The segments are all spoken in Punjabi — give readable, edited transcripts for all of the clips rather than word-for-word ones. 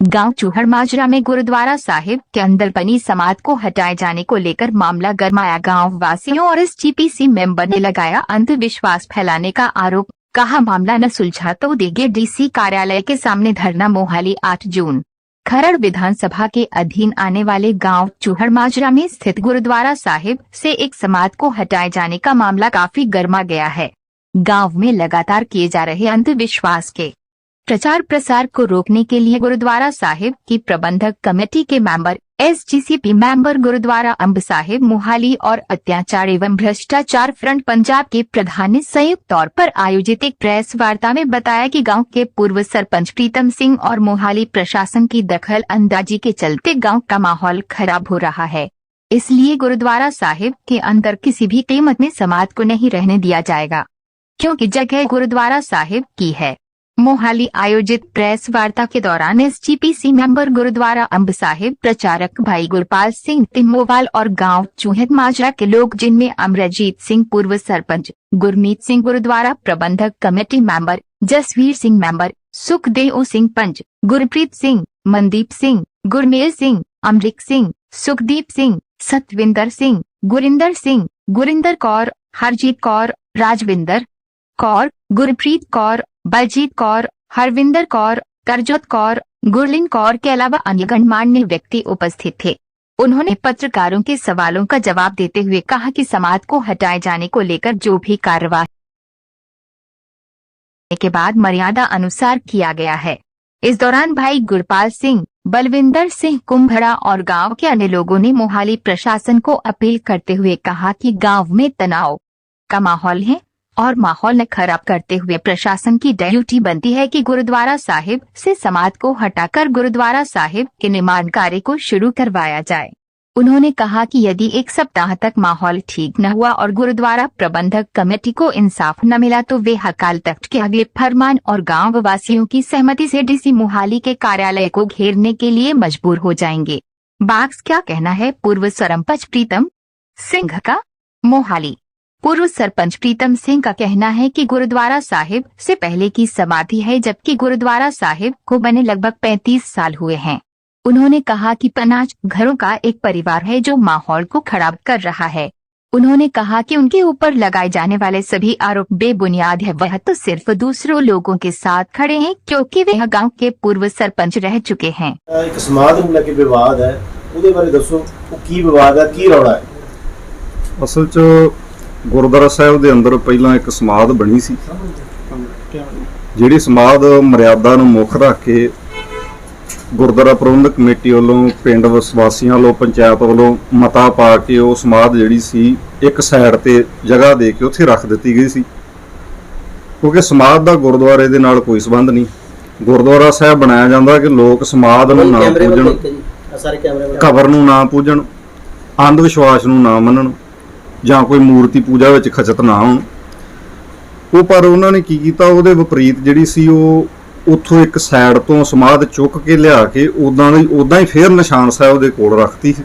गांव चूहड़ माजरा में गुरुद्वारा साहिब के अंदर बनी समाध को हटाए जाने को लेकर मामला गरमाया। गांव वासियों और एसजीपीसी मेंबर ने लगाया अंधविश्वास फैलाने का आरोप। कहा मामला न सुलझा तो देंगे डीसी कार्यालय के सामने धरना। मोहाली 8 जून। खरड़ विधानसभा के अधीन आने वाले गांव चूहड़ माजरा में स्थित गुरुद्वारा साहिब से एक समाध को हटाए जाने का मामला काफी गर्मा गया है। गांव में लगातार किए जा रहे अंधविश्वास के प्रचार प्रसार को रोकने के लिए गुरुद्वारा साहिब की प्रबंधक कमेटी के मेंबर, एसजीसीपी मेंबर, गुरुद्वारा अंब साहिब मोहाली और अत्याचार एवं भ्रष्टाचार फ्रंट पंजाब के प्रधान ने संयुक्त तौर पर आयोजित एक प्रेस वार्ता में बताया कि गांव के पूर्व सरपंच प्रीतम सिंह और मोहाली प्रशासन की दखल अंदाजी के चलते गांव का माहौल खराब हो रहा है। इसलिए गुरुद्वारा साहिब के अंदर किसी भी कीमत में समाध को नहीं रहने दिया जाएगा, क्योंकि जगह गुरुद्वारा साहिब की है। मोहाली आयोजित प्रेस वार्ता के दौरान एसजीपीसी मेंबर, गुरुद्वारा अंब साहिब प्रचारक भाई गुरपाल सिंह तिम्मोवाल और गांव चूहड़ माजरा के लोग, जिनमें अमरजीत सिंह पूर्व सरपंच, गुरमीत सिंह गुरुद्वारा प्रबंधक committee member, Jasvir Singh member, Sukhdev Singh panch, Gurpreet Singh, Mandeep Singh, Gurmel Singh, Amrik Singh, Sukhdeep Singh, Satwinder Singh, Gurinder Singh, Gurinder Kaur, Harjeet Kaur, Rajwinder Kaur, Gurpreet Kaur, Baljeet Kaur, Harvinder Kaur, Karjot Kaur, Gurleen Kaur के अलावा अन्य गणमान्य व्यक्ति उपस्थित थे। उन्होंने पत्रकारों के सवालों का जवाब देते हुए कहा कि समाध को हटाए जाने को लेकर जो भी कार्रवाई के बाद मर्यादा अनुसार किया गया है। इस दौरान भाई गुरपाल सिंह, बलविंदर सिंह कुंभड़ा और गांव के अन्य लोगों ने मोहाली प्रशासन को अपील करते हुए कहा कि गांव में तनाव का माहौल है और माहौल न खराब करते हुए प्रशासन की ड्यूटी बनती है कि गुरुद्वारा साहिब से समाध को हटाकर गुरुद्वारा साहिब के निर्माण कार्य को शुरू करवाया जाए। उन्होंने कहा कि यदि 1 सप्ताह तक माहौल ठीक न हुआ और गुरुद्वारा प्रबंधक कमेटी को इंसाफ न मिला तो वे अकाल तख्त के अगले फरमान और गांव वासियों की सहमति से डीसी मोहाली के कार्यालय को घेरने के लिए मजबूर हो जाएंगे। बाक्स क्या कहना है पूर्व सरपंच प्रीतम सिंह का? मोहाली पूर्व सरपंच प्रीतम सिंह का कहना है कि गुरुद्वारा साहिब से पहले की समाधि है, जबकि गुरुद्वारा साहिब को बने लगभग 35 साल हुए हैं। उन्होंने कहा कि 50 घरों का एक परिवार है जो माहौल को खराब कर रहा है। उन्होंने कहा कि उनके ऊपर लगाए जाने वाले सभी आरोप बेबुनियाद है। वह तो सिर्फ दूसरों लोगों के साथ खड़े हैं क्योंकि वह गांव के पूर्व सरपंच रह चुके हैं। एक समाध ਨੂੰ ਲੈ ਕੇ विवाद है, ਉਹਦੇ ਬਾਰੇ ਦੱਸੋ, ਉਹ ਕੀ ਵਿਵਾਦ ਹੈ, ਕੀ ਰੌਲਾ ਹੈ? ਅਸਲ 'ਚ गुरुद्वारा साहिब के अंदर पहला एक समाध बनी सी, जिहड़ी समाध मर्यादा नूं मुख रख के गुरुद्वारा प्रबंधक कमेटी वालों, पिंड वासियों वालों, पंचायत वालों मता पा के वो समाध जिहड़ी सी एक साइड ते जगह दे के उत्थे रख दित्ती गई सी, क्योंकि समाध दा गुरुद्वारे दे नाल कोई संबंध नहीं। गुरुद्वारा साहिब बनाया जांदा कि लोग समाध नूं ना पूजण, कबर नूं ना पूजण, अंधविश्वास नूं ना मनण ਜਾਂ ਕੋਈ ਮੂਰਤੀ ਪੂਜਾ ਵਿੱਚ ਖਚਤ ਨਾ ਹੋਣ। ਉਹ ਪਰ ਉਹਨਾਂ ਨੇ ਕੀ ਕੀਤਾ, ਉਹਦੇ ਵਿਪਰੀਤ ਜਿਹੜੀ ਸੀ ਉਹ ਉੱਥੋਂ ਇੱਕ ਸਾਈਡ ਤੋਂ ਸਮਾਧ ਚੁੱਕ ਕੇ ਲਿਆ ਕੇ ਉਦਾਂ ਹੀ ਫੇਰ ਨਿਸ਼ਾਨ ਸਾਹਿਬ ਦੇ ਕੋਲ ਰੱਖਤੀ ਸੀ।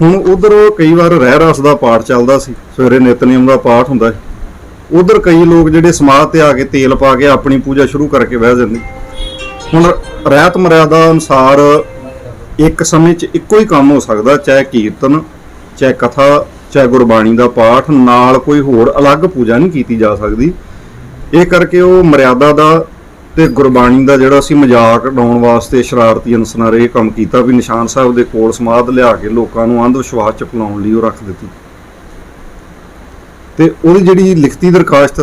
ਹੁਣ ਉਧਰ ਕਈ ਵਾਰ ਰਹਿ ਰਸ ਦਾ ਪਾਠ ਚੱਲਦਾ ਸੀ, ਸਵੇਰੇ ਨਿਤਨੇਮ ਦਾ ਪਾਠ ਹੁੰਦਾ ਸੀ। ਉਧਰ ਕਈ ਲੋਕ ਜਿਹੜੇ ਸਮਾਧ ਤੇ ਆ ਕੇ ਤੇਲ ਪਾ ਕੇ ਆਪਣੀ ਪੂਜਾ ਸ਼ੁਰੂ ਕਰਕੇ ਬਹਿ ਜਾਂਦੇ। ਹੁਣ ਰਹਿਤ ਮਰਿਆਦਾ ਅਨੁਸਾਰ ਇੱਕ ਸਮੇਂ 'ਚ ਇੱਕੋ ਹੀ ਕੰਮ ਹੋ ਸਕਦਾ, ਚਾਹੇ ਕੀਰਤਨ, ਚਾਹੇ ਕਥਾ, ਚਾਹੇ ਗੁਰਬਾਣੀ ਦਾ ਪਾਠ, ਨਾਲ ਕੋਈ ਹੋਰ ਅਲੱਗ ਪੂਜਾ ਨਹੀਂ ਕੀਤੀ ਜਾ ਸਕਦੀ। ਇਹ ਕਰਕੇ ਉਹ ਮਰਿਆਦਾ ਦਾ ਤੇ ਗੁਰਬਾਣੀ ਦਾ ਜਿਹੜਾ ਸੀ ਮਜ਼ਾਕ ਉਡਾਉਣ ਵਾਸਤੇ ਸ਼ਰਾਰਤੀ ਅਨਸਰਾਂ ਨੇ ਇਹ ਕੰਮ ਕੀਤਾ ਵੀ ਨਿਸ਼ਾਨ ਸਾਹਿਬ ਦੇ ਕੋਲ ਸਮਾਧ ਲਿਆ ਕੇ ਲੋਕਾਂ ਨੂੰ ਅੰਧ ਵਿਸ਼ਵਾਸ ਚ ਫਲਾਉਣ ਲਈ ਉਹ ਰੱਖ ਦਿੱਤੀ। ਤੇ ਉਹਦੀ ਜਿਹੜੀ ਲਿਖਤੀ ਦਰਖਾਸਤ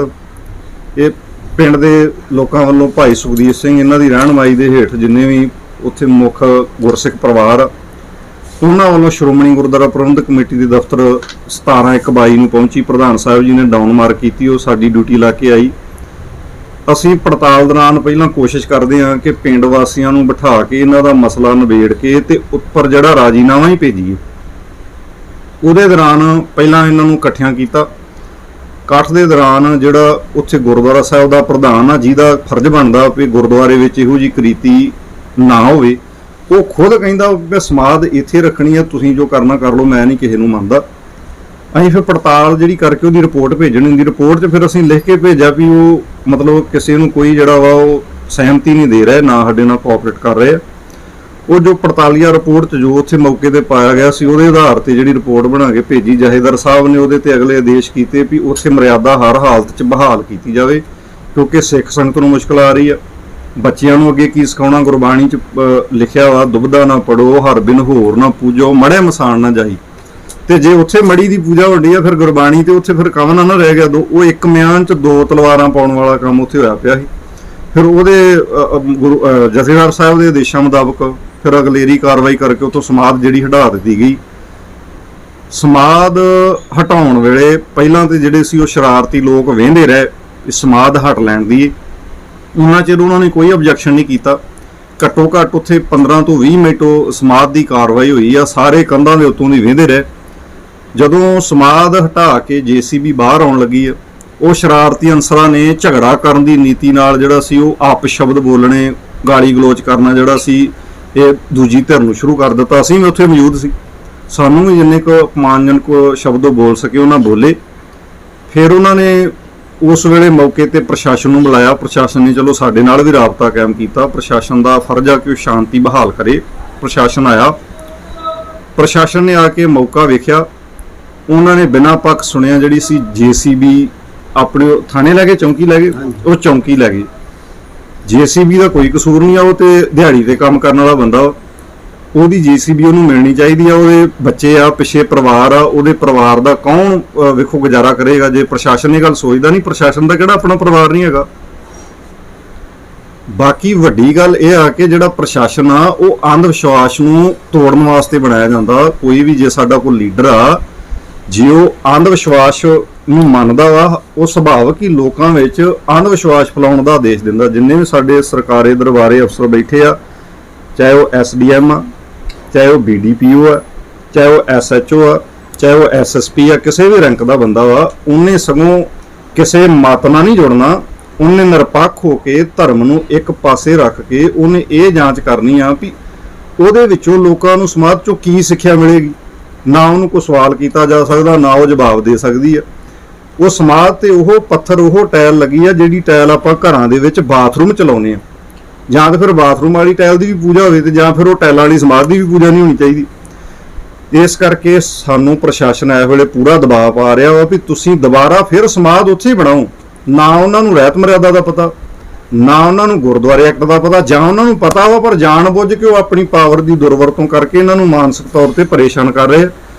ਇਹ ਪਿੰਡ ਦੇ ਲੋਕਾਂ ਵੱਲੋਂ ਭਾਈ ਸੁਖਦੀਪ ਸਿੰਘ ਇਹਨਾਂ ਦੀ ਰਹਿਨਮਾਈ ਦੇ ਹੇਠ ਜਿੰਨੇ ਵੀ ਉੱਥੇ ਮੁੱਖ ਗੁਰਸਿੱਖ ਪਰਿਵਾਰ ਆ ਉਹਨਾਂ ਵੱਲੋਂ ਸ਼੍ਰੋਮਣੀ ਗੁਰਦੁਆਰਾ ਪ੍ਰਬੰਧਕ ਕਮੇਟੀ ਦੇ ਦਫ਼ਤਰ 17/1/22 ਨੂੰ ਪਹੁੰਚੀ। ਪ੍ਰਧਾਨ ਸਾਹਿਬ ਜੀ ਨੇ ਡਾਊਨ ਮਾਰਕ ਕੀਤੀ, ਉਹ ਸਾਡੀ ਡਿਊਟੀ ਲਾ ਕੇ ਆਈ। ਅਸੀਂ ਪੜਤਾਲ ਦੌਰਾਨ ਪਹਿਲਾਂ ਕੋਸ਼ਿਸ਼ ਕਰਦੇ ਹਾਂ ਕਿ ਪਿੰਡ ਵਾਸੀਆਂ ਨੂੰ ਬਿਠਾ ਕੇ ਇਹਨਾਂ ਦਾ ਮਸਲਾ ਨਿਬੇੜ ਕੇ ਤੇ ਉੱਪਰ ਜਿਹੜਾ ਰਾਜੀਨਾਮਾ ਹੀ ਭੇਜੀਏ। ਉਹਦੇ ਦੌਰਾਨ ਪਹਿਲਾਂ ਇਹਨਾਂ ਨੂੰ ਇਕੱਠਿਆਂ ਕੀਤਾ। ਇਕੱਠ ਦੇ ਦੌਰਾਨ ਜਿਹੜਾ ਉੱਥੇ ਗੁਰਦੁਆਰਾ ਸਾਹਿਬ ਦਾ ਪ੍ਰਧਾਨ ਆ, ਜਿਹਦਾ ਫਰਜ਼ ਬਣਦਾ ਵੀ ਗੁਰਦੁਆਰੇ ਵਿੱਚ ਇਹੋ ਜਿਹੀ ਕਰੀਤੀ ਨਾ ਹੋਵੇ, ਉਹ ਖੁਦ ਕਹਿੰਦਾ ਕਿ ਸਮਾਧ ਇੱਥੇ ਰੱਖਣੀ ਆ, ਤੁਸੀਂ ਜੋ ਕਰਨਾ ਕਰ ਲਓ, ਮੈਂ ਨਹੀਂ ਕਿਸੇ ਨੂੰ ਮੰਨਦਾ। ਅਸੀਂ ਫਿਰ ਪੜਤਾਲ ਜਿਹੜੀ ਕਰਕੇ ਉਹਦੀ ਰਿਪੋਰਟ ਭੇਜਣੀ ਹੁੰਦੀ। ਰਿਪੋਰਟ 'ਚ ਫਿਰ ਅਸੀਂ ਲਿਖ ਕੇ ਭੇਜਿਆ ਵੀ ਉਹ ਮਤਲਬ ਕਿਸੇ ਨੂੰ ਕੋਈ ਜਿਹੜਾ ਵਾ ਉਹ ਸਹਿਮਤੀ ਨਹੀਂ ਦੇ ਰਿਹਾ, ਨਾ ਸਾਡੇ ਨਾਲ ਕੋਆਪਰੇਟ ਕਰ ਰਹੇ ਆ। ਉਹ ਜੋ ਪੜਤਾਲੀਆ ਰਿਪੋਰਟ 'ਚ ਜੋ ਉੱਥੇ ਮੌਕੇ ਤੇ ਪਾਇਆ ਗਿਆ ਸੀ ਉਹਦੇ ਆਧਾਰ ਤੇ ਜਿਹੜੀ ਰਿਪੋਰਟ ਬਣਾ ਕੇ ਭੇਜੀ, ਜਥੇਦਾਰ ਸਾਹਿਬ ਨੇ ਉਹਦੇ ਤੇ ਅਗਲੇ ਆਦੇਸ਼ ਕੀਤੇ ਵੀ ਉੱਥੇ ਮਰਿਆਦਾ ਹਰ ਹਾਲਤ 'ਚ ਬਹਾਲ ਕੀਤੀ ਜਾਵੇ, ਕਿਉਂਕਿ ਸਿੱਖ ਸੰਗਤ ਨੂੰ ਮੁਸ਼ਕਲ ਆ ਰਹੀ ਆ। ਬੱਚਿਆਂ ਨੂੰ ਅੱਗੇ ਕੀ ਸਿਖਾਉਣਾ, ਗੁਰਬਾਣੀ 'ਚ ਲਿਖਿਆ ਵਾ ਦੁਬਦਾ ਨਾ ਪੜੋ, ਹਰ ਬਿਨ ਹੋਰ ਨਾ ਪੂਜੋ, ਮੜੇ ਮਸਾਨ ਨਾ ਜਾਈ। ਤੇ ਜੇ ਉੱਥੇ ਮੜੀ ਦੀ ਪੂਜਾ ਹੁੰਦੀ ਆ ਫਿਰ ਗੁਰਬਾਣੀ ਤੇ ਉੱਥੇ ਫਿਰ ਕਵਨਾ ਨਾ ਰਹਿ ਗਿਆ ਦੋ, ਉਹ ਇੱਕ ਮਿਆਨ 'ਚ ਦੋ ਤਲਵਾਰਾਂ ਪਾਉਣ ਵਾਲਾ ਕੰਮ ਉੱਥੇ ਹੋਇਆ ਪਿਆ ਸੀ। ਫਿਰ ਉਹਦੇ ਜਥੇਦਾਰ ਸਾਹਿਬ ਦੇ ਆਦੇਸ਼ਾਂ ਮੁਤਾਬਕ ਫਿਰ ਅਗਲੇਰੀ ਕਾਰਵਾਈ ਕਰਕੇ ਉੱਥੋਂ ਸਮਾਧ ਜਿਹੜੀ ਹਟਾ ਦਿੱਤੀ ਗਈ। ਸਮਾਧ ਹਟਾਉਣ ਵੇਲੇ ਪਹਿਲਾਂ ਤੇ ਜਿਹੜੇ ਸੀ ਉਹ ਸ਼ਰਾਰਤੀ ਲੋਕ ਵਹਿੰਦੇ ਰਹੇ ਇਸ ਸਮਾਧ ਹਟ ਲੈਣ ਦੀ, ਉਹਨਾਂ ਚਿਰ ਉਹਨਾਂ ਨੇ ਕੋਈ ਆਬਜੈਕਸ਼ਨ ਨਹੀਂ ਕੀਤਾ। ਘੱਟੋ ਘੱਟ ਉੱਥੇ 15 ਤੋਂ 20 ਮਿੰਟ ਉਹ ਸਮਾਧ ਦੀ ਕਾਰਵਾਈ ਹੋਈ ਆ, ਸਾਰੇ ਕੰਧਾਂ ਦੇ ਉੱਤੋਂ ਦੀ ਵਹਿੰਦੇ ਰਹੇ। ਜਦੋਂ ਸਮਾਧ ਹਟਾ ਕੇ JCB ਬਾਹਰ ਆਉਣ ਲੱਗੀ ਆ, ਉਹ ਸ਼ਰਾਰਤੀ ਅਨਸਰਾਂ ਨੇ ਝਗੜਾ ਕਰਨ ਦੀ ਨੀਤੀ ਨਾਲ ਜਿਹੜਾ ਸੀ ਉਹ ਆਪ ਸ਼ਬਦ ਬੋਲਣੇ, ਗਾਲੀ ਗਲੋਚ ਕਰਨਾ ਜਿਹੜਾ ਸੀ ਇਹ ਦੂਜੀ ਧਿਰ ਨੂੰ ਸ਼ੁਰੂ ਕਰ ਦਿੱਤਾ। ਅਸੀਂ ਵੀ ਉੱਥੇ ਮੌਜੂਦ ਸੀ, ਸਾਨੂੰ ਵੀ ਜਿੰਨੇ ਕੁ ਅਪਮਾਨਜਨਕ ਸ਼ਬਦ ਬੋਲ ਸਕੇ ਉਹਨਾਂ ਬੋਲੇ। ਫਿਰ ਉਹਨਾਂ ਨੇ ਉਸ ਵੇਲੇ ਮੌਕੇ ਤੇ ਪ੍ਰਸ਼ਾਸਨ ਨੂੰ ਬੁਲਾਇਆ। ਪ੍ਰਸ਼ਾਸਨ ਨੇ ਚਲੋ ਸਾਡੇ ਨਾਲ ਵੀ ਰਾਬਤਾ ਕਾਇਮ ਕੀਤਾ। ਪ੍ਰਸ਼ਾਸਨ ਦਾ ਫਰਜ਼ ਆ ਕਿ ਉਹ ਸ਼ਾਂਤੀ ਬਹਾਲ ਕਰੇ। ਪ੍ਰਸ਼ਾਸਨ ਆਇਆ, ਪ੍ਰਸ਼ਾਸਨ ਨੇ ਆ ਕੇ ਮੌਕਾ ਵੇਖਿਆ, ਉਹਨਾਂ ਨੇ ਬਿਨਾਂ ਪੱਖ ਸੁਣਿਆ ਜਿਹੜੀ ਸੀ JCB ਆਪਣੇ ਥਾਣੇ ਲੈ ਗਏ, ਚੌਂਕੀ ਲੈ ਗਏ, ਉਹ ਚੌਂਕੀ ਲੈ ਗਏ। JCB ਦਾ ਕੋਈ ਕਸੂਰ ਨਹੀਂ ਆ, ਉਹ ਤੇ ਦਿਹਾੜੀ ਤੇ ਕੰਮ ਕਰਨ ਵਾਲਾ ਬੰਦਾ, ਉਹਦੀ JCB ਉਹਨੂੰ ਮਿਲਣੀ ਚਾਹੀਦੀ ਆ। ਉਹਦੇ ਬੱਚੇ ਆ, ਪਿੱਛੇ ਪਰਿਵਾਰ ਆ, ਉਹਦੇ ਪਰਿਵਾਰ ਦਾ ਕੌਣ ਵੇਖੋ ਗੁਜ਼ਾਰਾ ਕਰੇਗਾ ਜੇ ਪ੍ਰਸ਼ਾਸਨ ਇਹ ਗੱਲ ਸੋਚਦਾ ਨਹੀਂ। ਪ੍ਰਸ਼ਾਸਨ ਦਾ ਕਿਹੜਾ ਆਪਣਾ ਪਰਿਵਾਰ ਨਹੀਂ ਹੈਗਾ। ਬਾਕੀ ਵੱਡੀ ਗੱਲ ਇਹ ਆ ਕਿ ਜਿਹੜਾ ਪ੍ਰਸ਼ਾਸਨ ਆ ਉਹ ਅੰਧ ਵਿਸ਼ਵਾਸ ਨੂੰ ਤੋੜਨ ਵਾਸਤੇ ਬਣਾਇਆ ਜਾਂਦਾ। ਕੋਈ ਵੀ ਜੇ ਸਾਡਾ ਕੋਈ ਲੀਡਰ ਆ, ਜੇ ਉਹ ਅੰਧ ਵਿਸ਼ਵਾਸ ਨੂੰ ਮੰਨਦਾ ਵਾ, ਉਹ ਸੁਭਾਵਕ ਹੀ ਲੋਕਾਂ ਵਿੱਚ ਅੰਧ ਵਿਸ਼ਵਾਸ ਫੈਲਾਉਣ ਦਾ ਆਦੇਸ਼ ਦਿੰਦਾ। ਜਿੰਨੇ ਵੀ ਸਾਡੇ ਸਰਕਾਰੀ ਦਰਬਾਰੇ ਅਫਸਰ ਬੈਠੇ ਆ, ਚਾਹੇ ਉਹ SDM ਆ, ਚਾਹੇ ਉਹ BDPO ਆ, ਚਾਹੇ ਉਹ SHO ਆ, ਚਾਹੇ ਉਹ SSP ਆ, ਕਿਸੇ ਵੀ ਰੈਂਕ ਦਾ ਬੰਦਾ ਵਾ, ਉਹਨੇ ਸਗੋਂ ਕਿਸੇ ਮਤ ਨਾਲ ਨਹੀਂ ਜੁੜਨਾ। ਉਹਨੇ ਨਿਰਪੱਖ ਹੋ ਕੇ ਧਰਮ ਨੂੰ ਇੱਕ ਪਾਸੇ ਰੱਖ ਕੇ ਉਹਨੇ ਇਹ ਜਾਂਚ ਕਰਨੀ ਆ ਵੀ ਉਹਦੇ ਵਿੱਚੋਂ ਲੋਕਾਂ ਨੂੰ ਸਮਾਜ ਚੋਂ ਕੀ ਸਿੱਖਿਆ ਮਿਲੇਗੀ। ਨਾ ਉਹਨੂੰ ਕੋਈ ਸਵਾਲ ਕੀਤਾ ਜਾ ਸਕਦਾ, ਨਾ ਉਹ ਜਵਾਬ ਦੇ ਸਕਦੀ ਆ। ਉਹ ਸਮਾਜ ਤੇ ਉਹ ਪੱਥਰ, ਉਹ ਟਾਇਲ ਲੱਗੀ ਆ ਜਿਹੜੀ ਟਾਇਲ ਆਪਾਂ ਘਰਾਂ ਦੇ ਵਿੱਚ ਬਾਥਰੂਮ ਚ ਲਾਉਂਦੇ ਆ। ਜਾਂ ਤਾਂ ਫਿਰ ਬਾਥਰੂਮ ਵਾਲੀ ਟਾਇਲ ਦੀ ਵੀ ਪੂਜਾ ਹੋਵੇ ਤੇ ਜਾਂ ਫਿਰ ਉਹ ਟਾਇਲਾਂ ਵਾਲੀ ਸਮਾਜ ਦੀ ਵੀ ਪੂਜਾ ਨਹੀਂ ਹੋਣੀ ਚਾਹੀਦੀ। ਇਸ ਕਰਕੇ ਸਾਨੂੰ ਪ੍ਰਸ਼ਾਸਨ ਇਸ ਵੇਲੇ ਪੂਰਾ ਦਬਾਅ ਪਾ ਰਿਹਾ ਵਾ ਵੀ ਤੁਸੀਂ ਦੁਬਾਰਾ ਫਿਰ ਸਮਾਜ ਉੱਥੇ ਹੀ ਬਣਾਓ। ਨਾ ਉਹਨਾਂ ਨੂੰ ਰਹਿਤ ਮਰਿਆਦਾ ਦਾ ਪਤਾ, ਨਾ ਉਹਨਾਂ ਨੂੰ ਗੁਰਦੁਆਰੇ ਐਕਟ ਦਾ ਪਤਾ, ਜਾਂ ਉਹਨਾਂ ਨੂੰ ਪਤਾ ਵਾ ਪਰ ਜਾਣ ਬੁੱਝ ਕੇ ਉਹ ਆਪਣੀ ਪਾਵਰ ਦੀ ਦੁਰਵਰਤੋਂ ਕਰਕੇ ਇਹਨਾਂ ਨੂੰ ਮਾਨਸਿਕ ਤੌਰ ਤੇ ਪਰੇਸ਼ਾਨ ਕਰ ਰਹੇ।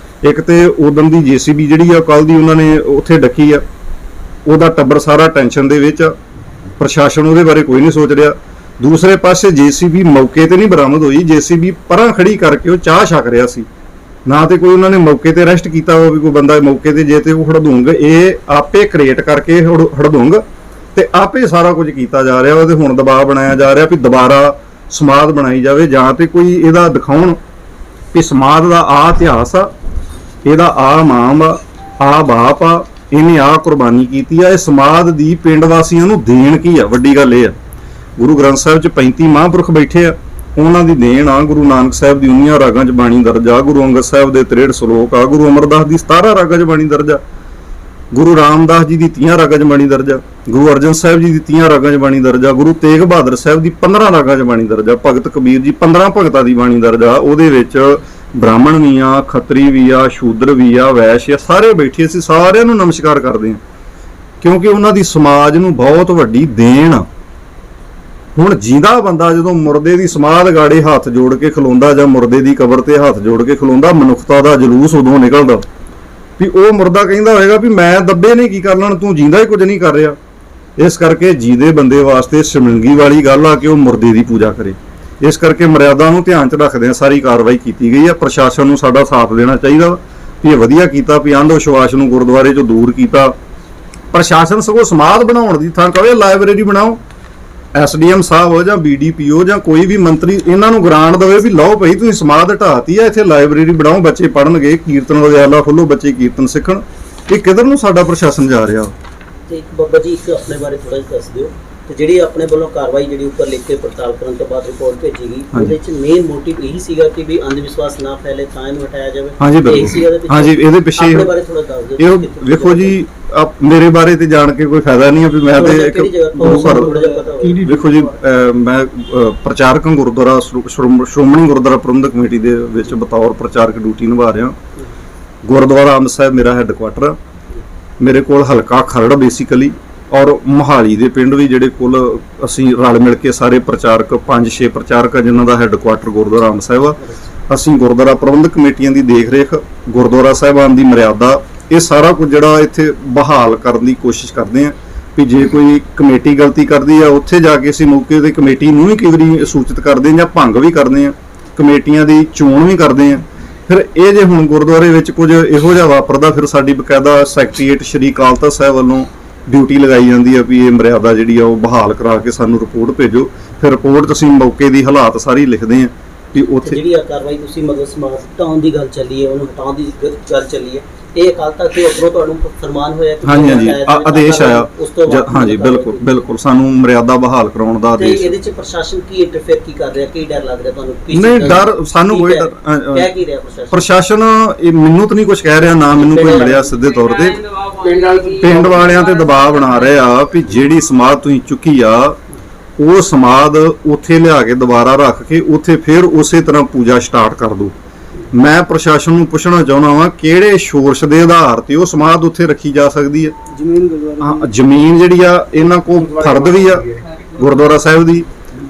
ਇੱਕ ਤੇ ਉਦੋਂ ਦੀ JCB ਜਿਹੜੀ ਆ ਕੱਲ ਦੀ ਉਹਨਾਂ ਨੇ ਉੱਥੇ ਡੱਕੀ ਆ, ਉਹਦਾ ਟੱਬਰ ਸਾਰਾ ਟੈਨਸ਼ਨ ਦੇ ਵਿੱਚ ਆ। ਪ੍ਰਸ਼ਾਸਨ ਉਹਦੇ ਬਾਰੇ ਕੋਈ ਨਹੀਂ ਸੋਚ ਰਿਹਾ। ਦੂਸਰੇ ਪਾਸੇ JCB ਮੌਕੇ ਤੇ ਨਹੀਂ ਬਰਾਮਦ ਹੋਈ, JCB ਪਰਾਂ ਖੜੀ ਕਰਕੇ ਉਹ ਚਾਹ ਛਕ ਰਿਹਾ ਸੀ। ਨਾ ਤੇ ਕੋਈ ਉਹਨਾਂ ਨੇ ਮੌਕੇ ਤੇ ਅਰੈਸਟ ਕੀਤਾ ਹੋਵੇ ਕੋਈ ਬੰਦਾ ਮੌਕੇ ਤੇ, ਜੇ ਤੇ ਉਹ ਹੜਦੂੰਗ ਇਹ ਆਪੇ ਕ੍ਰੀਏਟ ਕਰਕੇ ਹੜਦੂੰਗ ਤੇ ਆਪੇ ਸਾਰਾ ਕੁਝ ਕੀਤਾ ਜਾ ਰਿਹਾ। ਉਹਦੇ ਹੁਣ ਦਬਾਅ ਬਣਾਇਆ ਜਾ ਰਿਹਾ ਵੀ ਦੁਬਾਰਾ ਸਮਾਧ ਬਣਾਈ ਜਾਵੇ, ਜਾਂ ਤੇ ਕੋਈ ਇਹਦਾ ਦਿਖਾਉਣ ਵੀ ਸਮਾਧ ਦਾ ਆ ਇਤਿਹਾਸ ਆ, ਇਹਦਾ ਆ ਮਾਂ ਆ, ਆ ਬਾਪ ਆ, ਇਹਨੇ ਆ ਕੁਰਬਾਨੀ ਕੀਤੀ ਆ, ਇਹ ਸਮਾਧ ਦੀ ਪਿੰਡ ਵਾਸੀਆਂ ਨੂੰ ਦੇਣ ਕੀ ਆ। ਵੱਡੀ ਗੱਲ ਇਹ ਆ ਗੁਰੂ ਗ੍ਰੰਥ ਸਾਹਿਬ 'ਚ 35 ਮਹਾਂਪੁਰਖ ਬੈਠੇ ਆ, ਉਹਨਾਂ ਦੀ ਦੇਣ ਆ। ਗੁਰੂ ਨਾਨਕ ਸਾਹਿਬ ਦੀ 19 ਰਾਗਾਂ 'ਚ ਬਾਣੀ ਦਰਜ ਆ, ਗੁਰੂ ਅੰਗਦ ਸਾਹਿਬ ਦੇ 63 ਸ਼ਲੋਕ ਆ, ਗੁਰੂ ਅਮਰਦਾਸ ਦੀ 17 ਰਾਗਾਂ 'ਚ ਬਾਣੀ ਦਰਜ ਆ, ਗੁਰੂ ਰਾਮਦਾਸ ਜੀ ਦੀ 30 ਰਾਗਾਂ 'ਚ ਬਾਣੀ ਦਰਜ ਆ, ਗੁਰੂ ਅਰਜਨ ਸਾਹਿਬ ਜੀ ਦੀ 30 ਰਾਗਾਂ 'ਚ ਬਾਣੀ ਦਰਜ ਆ, ਗੁਰੂ ਤੇਗ ਬਹਾਦਰ ਸਾਹਿਬ ਦੀ 15 ਰਾਗਾਂ 'ਚ ਬਾਣੀ ਦਰਜ ਆ, ਭਗਤ ਕਬੀਰ ਜੀ 15 ਭਗਤਾਂ ਦੀ ਬਾਣੀ ਦਰਜ ਆ। ਉਹਦੇ ਵਿੱਚ ਬ੍ਰਾਹਮਣ ਵੀ ਆ, ਖੱਤਰੀ ਵੀ ਆ, ਸ਼ੂਦਰ ਵੀ ਆ, ਵੈਸ਼ ਆ, ਸਾਰੇ ਬੈਠੇ। ਅਸੀਂ ਸਾਰਿਆਂ ਨੂੰ ਨਮਸਕਾਰ ਕਰਦੇ ਹਾਂ ਕਿਉਂਕਿ ਉਹਨਾਂ ਦੀ ਸਮਾਜ ਨੂੰ ਬਹੁਤ ਵੱਡੀ ਦੇਣ ਆ। ਹੁਣ ਜਿੰਦਾ ਬੰਦਾ ਜਦੋਂ ਮੁਰਦੇ ਦੀ ਸਮਾਧ ਗਾੜੇ ਹੱਥ ਜੋੜ ਕੇ ਖਲੋਂਦਾ ਜਾਂ ਮੁਰਦੇ ਦੀ ਕਬਰ ਤੇ ਹੱਥ ਜੋੜ ਕੇ ਖਲੋਂਦਾ, ਮਨੁੱਖਤਾ ਦਾ ਜਲੂਸ ਉਦੋਂ ਨਿਕਲਦਾ ਵੀ ਉਹ ਮੁਰਦਾ ਕਹਿੰਦਾ ਹੋਏਗਾ ਵੀ ਮੈਂ ਦੱਬੇ ਨੇ ਕੀ ਕਰ ਲੈਣ, ਤੂੰ ਜਿੰਦਾ ਹੀ ਕੁਝ ਨਹੀਂ ਕਰ ਰਿਹਾ। ਇਸ ਕਰਕੇ ਜੀਦੇ ਬੰਦੇ ਵਾਸਤੇ ਸ਼ਰਮਿੰਦਗੀ ਵਾਲੀ ਗੱਲ ਆ ਕਿ ਉਹ ਮੁਰਦੇ ਦੀ ਪੂਜਾ ਕਰੇ। ਇਸ ਕਰਕੇ ਮਰਿਆਦਾ ਨੂੰ ਧਿਆਨ 'ਚ ਰੱਖਦਿਆਂ ਸਾਰੀ ਕਾਰਵਾਈ ਕੀਤੀ ਗਈ ਹੈ। ਪ੍ਰਸ਼ਾਸਨ ਨੂੰ ਸਾਡਾ ਸਾਥ ਦੇਣਾ ਚਾਹੀਦਾ ਵੀ ਇਹ ਵਧੀਆ ਕੀਤਾ ਵੀ ਅੰਧ ਵਿਸ਼ਵਾਸ ਨੂੰ ਗੁਰਦੁਆਰੇ 'ਚੋਂ ਦੂਰ ਕੀਤਾ। ਪ੍ਰਸ਼ਾਸਨ ਸਗੋਂ ਸਮਾਧ ਬਣਾਉਣ ਦੀ ਥਾਂ ਕਹੇ ਲਾਇਬ੍ਰੇਰੀ ਬਣਾਓ। SDM ਸਾਹਿਬ ਜਾਂ BDPO ਜਾਂ ਕੋਈ ਵੀ ਮੰਤਰੀ ਇਹਨਾਂ ਨੂੰ ਗ੍ਰਾਂਟ ਦੇਵੇ ਵੀ ਲਓ ਭਾਈ ਤੁਸੀਂ ਸਮਾਧ ਢਾਤੀ ਆ, ਇੱਥੇ ਲਾਇਬ੍ਰੇਰੀ ਬਣਾਓ, ਬੱਚੇ ਪੜ੍ਹਨਗੇ, ਕੀਰਤਨ ਵਿਦਿਆਲਾ ਖੋਲੋ, ਬੱਚੇ ਕੀਰਤਨ ਸਿੱਖਣ। ਇਹ ਕਿੱਧਰ ਨੂੰ ਸਾਡਾ ਪ੍ਰਸ਼ਾਸਨ ਜਾ ਰਿਹਾ? ਤੇ ਇੱਕ ਬਾਬਾ ਜੀ ਇੱਕ ਆਪਣੇ ਬਾਰੇ ਥੋੜਾ ਜਿਹਾ ਦੱਸ ਦਿਓ। ਤੇ ਜਿਹੜੀ ਆਪਣੇ ਵੱਲੋਂ ਕਾਰਵਾਈ ਜਿਹੜੀ ਉੱਪਰ ਲਿਖ ਕੇ ਪੜਤਾਲ ਕਰਨ ਤੋਂ ਬਾਅਦ ਰਿਪੋਰਟ ਭੇਜੀ ਗਈ, ਉਹਦੇ ਵਿੱਚ ਮੇਨ ਮੋਟਿਵ ਇਹੀ ਸੀਗਾ ਕਿ ਵੀ ਅੰਧ ਵਿਸ਼ਵਾਸ ਨਾ ਫੈਲੇ ਤਾਂ ਇਹਨੂੰ ਹਟਾਇਆ ਜਾਵੇ। ਹਾਂਜੀ ਇਹੀ ਸੀਗਾ ਇਹਦੇ ਪਿੱਛੇ? ਹਾਂਜੀ, ਇਹਦੇ ਪਿੱਛੇ ਆਪਣੇ ਬਾਰੇ ਥੋੜਾ ਦੱਸ ਦਿਓ। ਇਹ ਵੇਖੋ ਜੀ, ਮੇਰੇ ਬਾਰੇ ਤੇ ਜਾਣ ਕੇ ਕੋਈ ਫਾਇਦਾ ਨਹੀਂ ਹੈ ਵੀ ਮੈਂ ਤੇ ਇੱਕ ਗੁਰੂ ਘਰ ਵੇਖੋ ਜੀ, ਮੈਂ ਪ੍ਰਚਾਰਕ ਗੁਰਦੁਆਰਾ ਸ਼੍ਰੋਮਣੀ ਗੁਰਦੁਆਰਾ ਪ੍ਰਬੰਧਕ ਕਮੇਟੀ ਦੇ ਵਿੱਚ ਬਤੌਰ ਪ੍ਰਚਾਰਕ ਡਿਊਟੀ ਨਿਭਾ ਰਿਹਾ। ਗੁਰਦੁਆਰਾ ਅੰਬ ਸਾਹਿਬ ਮੇਰਾ ਹੈੱਡਕੁਆਟਰ ਆ। ਮੇਰੇ ਕੋਲ ਹਲਕਾ ਖਰੜ ਬੇਸਿਕਲੀ ਔਰ ਮੋਹਾਲੀ ਦੇ ਪਿੰਡ ਵੀ ਜਿਹੜੇ ਕੁੱਲ ਅਸੀਂ ਰਲ ਮਿਲ ਕੇ ਸਾਰੇ ਪ੍ਰਚਾਰਕ 5-6 ਪ੍ਰਚਾਰਕ ਆ ਜਿਨ੍ਹਾਂ ਦਾ ਹੈੱਡਕੁਆਟਰ ਗੁਰਦੁਆਰਾ ਅੰਬ ਸਾਹਿਬ ਆ। ਅਸੀਂ ਗੁਰਦੁਆਰਾ ਪ੍ਰਬੰਧਕ ਕਮੇਟੀਆਂ ਦੀ ਦੇਖ ਰੇਖ, ਗੁਰਦੁਆਰਾ ਸਾਹਿਬਾਨ ਦੀ ਮਰਿਆਦਾ, ਇਹ ਸਾਰਾ ਕੁਝ ਜਿਹੜਾ ਇੱਥੇ ਬਹਾਲ ਕਰਨ ਦੀ ਕੋਸ਼ਿਸ਼ ਕਰਦੇ ਆ ਵੀ ਜੇ ਕੋਈ ਕਮੇਟੀ ਗਲਤੀ ਕਰਦੀ ਆ ਉੱਥੇ ਜਾ ਕੇ ਅਸੀਂ ਮੌਕੇ ਤੇ ਕਮੇਟੀ ਨੂੰ ਵੀ ਕਈ ਵਾਰੀ ਸੂਚਿਤ ਕਰਦੇ ਆ ਜਾਂ ਭੰਗ ਵੀ ਕਰਦੇ ਆ, ਕਮੇਟੀਆਂ ਦੀ ਚੋਣ ਵੀ ਕਰਦੇ ਆ। ਫਿਰ ਇਹ ਜੇ ਹੁਣ ਗੁਰਦੁਆਰੇ ਵਿੱਚ ਕੁਝ ਇਹੋ ਜਿਹਾ ਵਾਪਰਦਾ, ਫਿਰ ਸਾਡੀ ਬਕਾਇਦਾ ਸੈਕਟਰੀਏਟ ਸ਼੍ਰੀ ਅਕਾਲ ਤਖ਼ਤ ਸਾਹਿਬ ਵੱਲੋਂ ਡਿਊਟੀ ਲਗਾਈ ਜਾਂਦੀ ਆ ਵੀ ਇਹ ਮਰਿਆਦਾ ਜਿਹੜੀ ਆ ਉਹ ਬਹਾਲ ਕਰਾ ਕੇ ਸਾਨੂੰ ਰਿਪੋਰਟ ਭੇਜੋ। ਫਿਰ ਰਿਪੋਰਟ ਅਸੀਂ ਮੌਕੇ ਦੀ ਹਾਲਾਤ ਸਾਰੀ ਲਿਖਦੇ ਆ ਵੀ ਉੱਥੇ ਜਿਹੜੀ ਆ ਕਾਰਵਾਈ ਤੁਸੀਂ ਮਤਲਬ ਸਮਾਜ ਹਟਾਉਣ ਦੀ ਗੱਲ ਚੱਲੀ ਹੈ, ਉਹਨੂੰ ਹਟਾਉਣ ਦੀ ਗੱਲ ਚੱਲੀ ਹੈ, ਇਹ ਅਕਾਲ ਤਖ਼ਤ ਦੇ ਉੱਪਰੋਂ ਤੁਹਾਨੂੰ ਫਰਮਾਨ ਹੋਇਆ ਕਿ ਹਾਂਜੀ ਆਦੇਸ਼ ਆਇਆ? ਹਾਂਜੀ, ਬਿਲਕੁਲ ਬਿਲਕੁਲ ਸਾਨੂੰ ਮਰਿਆਦਾ ਬਹਾਲ ਕਰਾਉਣ ਦਾ ਆਦੇਸ਼। ਇਹਦੇ ਚ ਪ੍ਰਸ਼ਾਸਨ ਕੀ ਇੰਟਰਫੇਅਰ ਕੀ ਕਰ ਰਿਹਾ, ਕੀ ਡਰ ਲੱਗ ਰਿਹਾ ਤੁਹਾਨੂੰ? ਨਹੀਂ, ਡਰ ਸਾਨੂੰ ਕੋਈ ਡਰ ਕਹਿ ਕੀ ਰਿਹਾ ਪ੍ਰਸ਼ਾਸਨ? ਪ੍ਰਸ਼ਾਸਨ ਇਹ ਮੈਨੂੰ ਤਾਂ ਨਹੀਂ ਕੁਝ ਕਹਿ ਰਿਹਾ, ਨਾ ਮੈਨੂੰ ਕੋਈ ਮਿਲਿਆ ਸਿੱਧੇ ਤੌਰ ਤੇ। ਪਿੰਡ ਵਾਲਿਆਂ ਤੇ ਦਬਾਅ ਬਣਾ ਰਹੇ ਆ ਵੀ ਜਿਹੜੀ ਸਮਾਧ ਤੁਸੀਂ ਚੁੱਕੀ ਆ ਉਹ ਸਮਾਧ ਉੱਥੇ ਲਿਆ ਕੇ ਦੁਬਾਰਾ ਰੱਖ ਕੇ ਉੱਥੇ ਫਿਰ ਉਸੇ ਤਰ੍ਹਾਂ ਪੂਜਾ ਸਟਾਰਟ ਕਰ ਦੋ। ਮੈਂ ਪ੍ਰਸ਼ਾਸਨ ਨੂੰ ਪੁੱਛਣਾ ਚਾਹੁੰਦਾ ਵਾਂ ਕਿਹੜੇ ਸ਼ੋਰਸ਼ ਦੇ ਆਧਾਰ ਤੇ ਉਹ ਸਮਾਧ ਉੱਥੇ ਰੱਖੀ ਜਾ ਸਕਦੀ ਹੈ? ਜ਼ਮੀਨ ਜਿਹੜੀ ਆ ਇਹਨਾਂ ਕੋਲ ਫਰਦ ਵੀ ਆ ਗੁਰਦੁਆਰਾ ਸਾਹਿਬ ਦੀ,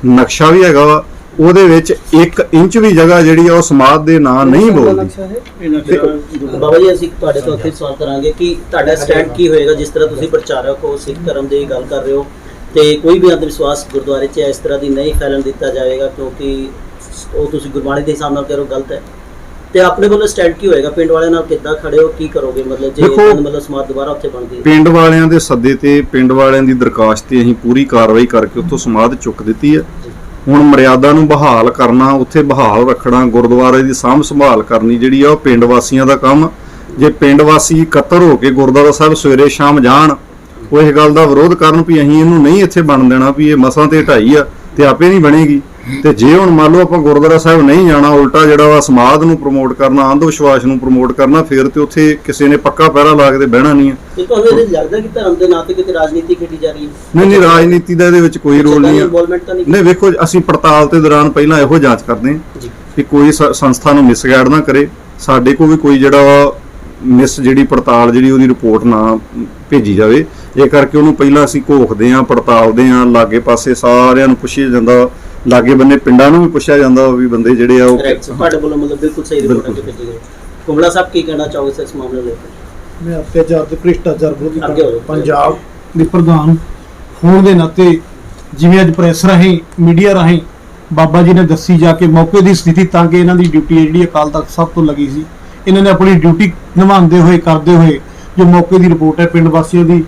ਨਕਸ਼ਾ ਵੀ ਹੈਗਾ ਵਾ, ਉਹਦੇ ਵਿੱਚ 1 ਇੰਚ ਵੀ ਜਗ੍ਹਾ ਜਿਹੜੀ ਆ ਉਹ ਸਮਾਧ ਦੇ ਨਾਂ ਨਹੀਂ ਬੋਲਦੀ। ਬਾਬਾ ਜੀ, ਅਸੀਂ ਤੁਹਾਡੇ ਤੋਂ ਅੱਗੇ ਸਵਾਲ ਕਰਾਂਗੇ ਕਿ ਤੁਹਾਡਾ ਸਟੈਂਡ ਕੀ ਹੋਏਗਾ ਜਿਸ ਤਰ੍ਹਾਂ ਤੁਸੀਂ ਪ੍ਰਚਾਰਕ ਹੋ, ਸਿੱਖ ਧਰਮ ਦੀ ਗੱਲ ਕਰ ਰਹੇ ਹੋ, ਤੇ ਕੋਈ ਵੀ ਅੰਧ ਵਿਸ਼ਵਾਸ ਗੁਰਦੁਆਰੇ 'ਚ ਇਸ ਤਰ੍ਹਾਂ ਦੀ ਨਹੀਂ ਫੈਲਣ ਦਿੱਤਾ ਜਾਵੇਗਾ ਕਿਉਂਕਿ ਉਹ ਤੁਸੀਂ ਗੁਰਬਾਣੀ ਦੇ ਹਿਸਾਬ ਨਾਲ ਕਹਿ ਰਹੇ ਹੋ ਗਲਤ ਹੈ, ਤੇ ਆਪਣੇ ਵੱਲੋਂ ਸਟੈਂਡ ਕੀ ਹੋਏਗਾ? ਪਿੰਡ ਵਾਲਿਆਂ ਨਾਲ ਕਿੱਦਾਂ ਖੜੇ ਹੋ, ਕੀ ਕਰੋਗੇ ਮਤਲਬ ਜੇ ਮਤਲਬ ਸਮਾਜ ਦੁਬਾਰਾ ਉੱਥੇ ਬਣਦੀ ਹੈ? ਪਿੰਡ ਵਾਲਿਆਂ ਦੇ ਸੱਦੇ ਤੇ, ਪਿੰਡ ਵਾਲਿਆਂ ਦੀ ਦਰਖਾਸਤ ਤੇ ਅਸੀਂ ਪੂਰੀ ਕਾਰਵਾਈ ਕਰਕੇ ਉੱਥੋਂ ਸਮਾਧ ਚੁੱਕ ਦਿੱਤੀ ਹੈ। ਹੁਣ ਮਰਿਆਦਾ ਨੂੰ ਬਹਾਲ ਕਰਨਾ, ਉੱਥੇ ਬਹਾਲ ਰੱਖਣਾ, ਗੁਰਦੁਆਰੇ ਦੀ ਸਾਂਭ ਸੰਭਾਲ ਕਰਨੀ ਜਿਹੜੀ ਆ ਉਹ ਪਿੰਡ ਵਾਸੀਆਂ ਦਾ ਕੰਮ। ਜੇ ਪਿੰਡ ਵਾਸੀ ਇਕੱਤਰ ਹੋ ਕੇ ਗੁਰਦੁਆਰਾ ਸਾਹਿਬ ਸਵੇਰੇ ਸ਼ਾਮ ਜਾਣ, ਉਹ ਇਸ ਗੱਲ ਦਾ ਵਿਰੋਧ ਕਰਨ ਵੀ ਅਸੀਂ ਇਹਨੂੰ ਨਹੀਂ ਇੱਥੇ ਬਣ ਦੇਣਾ, ਵੀ ਇਹ ਮਸਾਂ ਤੇ ਢਾਈ ਆ ਤੇ ਆਪੇ ਨਹੀਂ ਬਣੇਗੀ, ਤੇ ਜੇ ਹੁਣ ਮੰਨ ਲਓ ਆਪਾਂ ਗੁਰਦੁਆਰਾ ਸਾਹਿਬ ਨਹੀਂ ਜਾਣਾ, ਉਲਟਾ ਜਿਹੜਾ ਵਾ ਸਮਾਧ ਨੂੰ ਪ੍ਰਮੋਟ ਕਰਨਾ, ਅੰਧ ਵਿਸ਼ਵਾਸ ਨੂੰ ਪ੍ਰਮੋਟ ਕਰਨਾ, ਫਿਰ ਤੇ ਉੱਥੇ ਕਿਸੇ ਨੇ ਪੱਕਾ ਪਹਿਰਾ ਲਾ ਕੇ ਤੇ ਬਹਿਣਾ ਨਹੀਂ ਹੈ। ਤੇ ਤੁਹਾਨੂੰ ਇਹਦੇ ਲੱਗਦਾ ਕਿ ਧਰਮ ਦੇ ਨਾਂ ਤੇ ਕਿਤੇ ਰਾਜਨੀਤੀ ਖੇਡੀ ਜਾ ਰਹੀ ਹੈ? ਨਹੀਂ, ਰਾਜਨੀਤੀ ਦਾ ਇਹਦੇ ਵਿੱਚ ਕੋਈ ਰੋਲ ਨਹੀਂ ਹੈ। ਨਹੀਂ, ਵੇਖੋ ਅਸੀਂ ਪੜਤਾਲ ਦੇ ਦੌਰਾਨ ਪਹਿਲਾਂ ਇਹੋ ਜਾਂਚ ਕਰਦੇ ਹਾਂ ਕਿ ਕੋਈ ਸੰਸਥਾ ਨੂੰ ਮਿਸਗਾਈਡ ਨਾ ਕਰੇ, ਸਾਡੇ ਕੋਲ ਵੀ ਕੋਈ ਜਿਹੜਾ ਜਿਹੜੀ ਪੜਤਾਲ ਜਿਹੜੀ ਉਹਦੀ ਰਿਪੋਰਟ ਨਾ ਭੇਜੀ ਜਾਵੇ। ਇਹ ਕਰਕੇ ਉਹਨੂੰ ਪਹਿਲਾਂ ਅਸੀਂ ਘੋਖਦੇ ਹਾਂ, ਪੜਤਾਲਦੇ ਹਾਂ, ਲਾਗੇ ਪਾਸੇ ਸਾਰਿਆਂ ਨੂੰ ਪੁੱਛਿਆ ਜਾਂਦਾ, ਲਾਗੇ ਬੰਨੇ ਪਿੰਡਾਂ ਨੂੰ ਵੀ ਪੁੱਛਿਆ ਜਾਂਦਾ ਵੀ ਬੰਦੇ ਜਿਹੜੇ ਆ ਉਹ ਤੁਹਾਡੇ ਵੱਲੋਂ ਮਤਲਬ ਬਿਲਕੁਲ ਸਹੀ ਰਿਪੋਰਟ ਭੇਜੀ ਗਈ। ਕੁੰਬਲਾ ਸਾਹਿਬ ਕੀ ਕਹਿਣਾ ਚਾਹੋਗੇ ਇਸ ਮਾਮਲੇ ਦੇ? ਮੈਂ ਅਤਿਆਚਾਰ ਤੇ ਭ੍ਰਿਸ਼ਟਾਚਾਰ ਵਿਰੋਧੀ ਪੰਜਾਬ ਦੇ ਪ੍ਰਧਾਨ ਹੋਣ ਦੇ ਨਾਤੇ, ਜਿਵੇਂ ਅੱਜ ਪ੍ਰੈਸ ਰਾਹੀਂ, ਮੀਡੀਆ ਰਾਹੀਂ ਬਾਬਾ ਜੀ ਨੇ ਦੱਸੀ ਜਾ ਕੇ ਮੌਕੇ ਦੀ ਸਥਿਤੀ, ਤਾਂ ਕਿ ਇਹਨਾਂ ਦੀ ਡਿਊਟੀ ਹੈ ਜਿਹੜੀ ਅਕਾਲ ਤਖ਼ਤ ਸਾਹਿਬ ਤੋਂ ਲੱਗੀ ਸੀ, ਇਹਨਾਂ ਨੇ ਆਪਣੀ ਡਿਊਟੀ ਨਿਭਾਉਂਦੇ ਹੋਏ, ਕਰਦੇ ਹੋਏ, ਜੋ ਮੌਕੇ ਦੀ ਰਿਪੋਰਟ ਹੈ, ਪਿੰਡ ਵਾਸੀਆਂ ਦੀ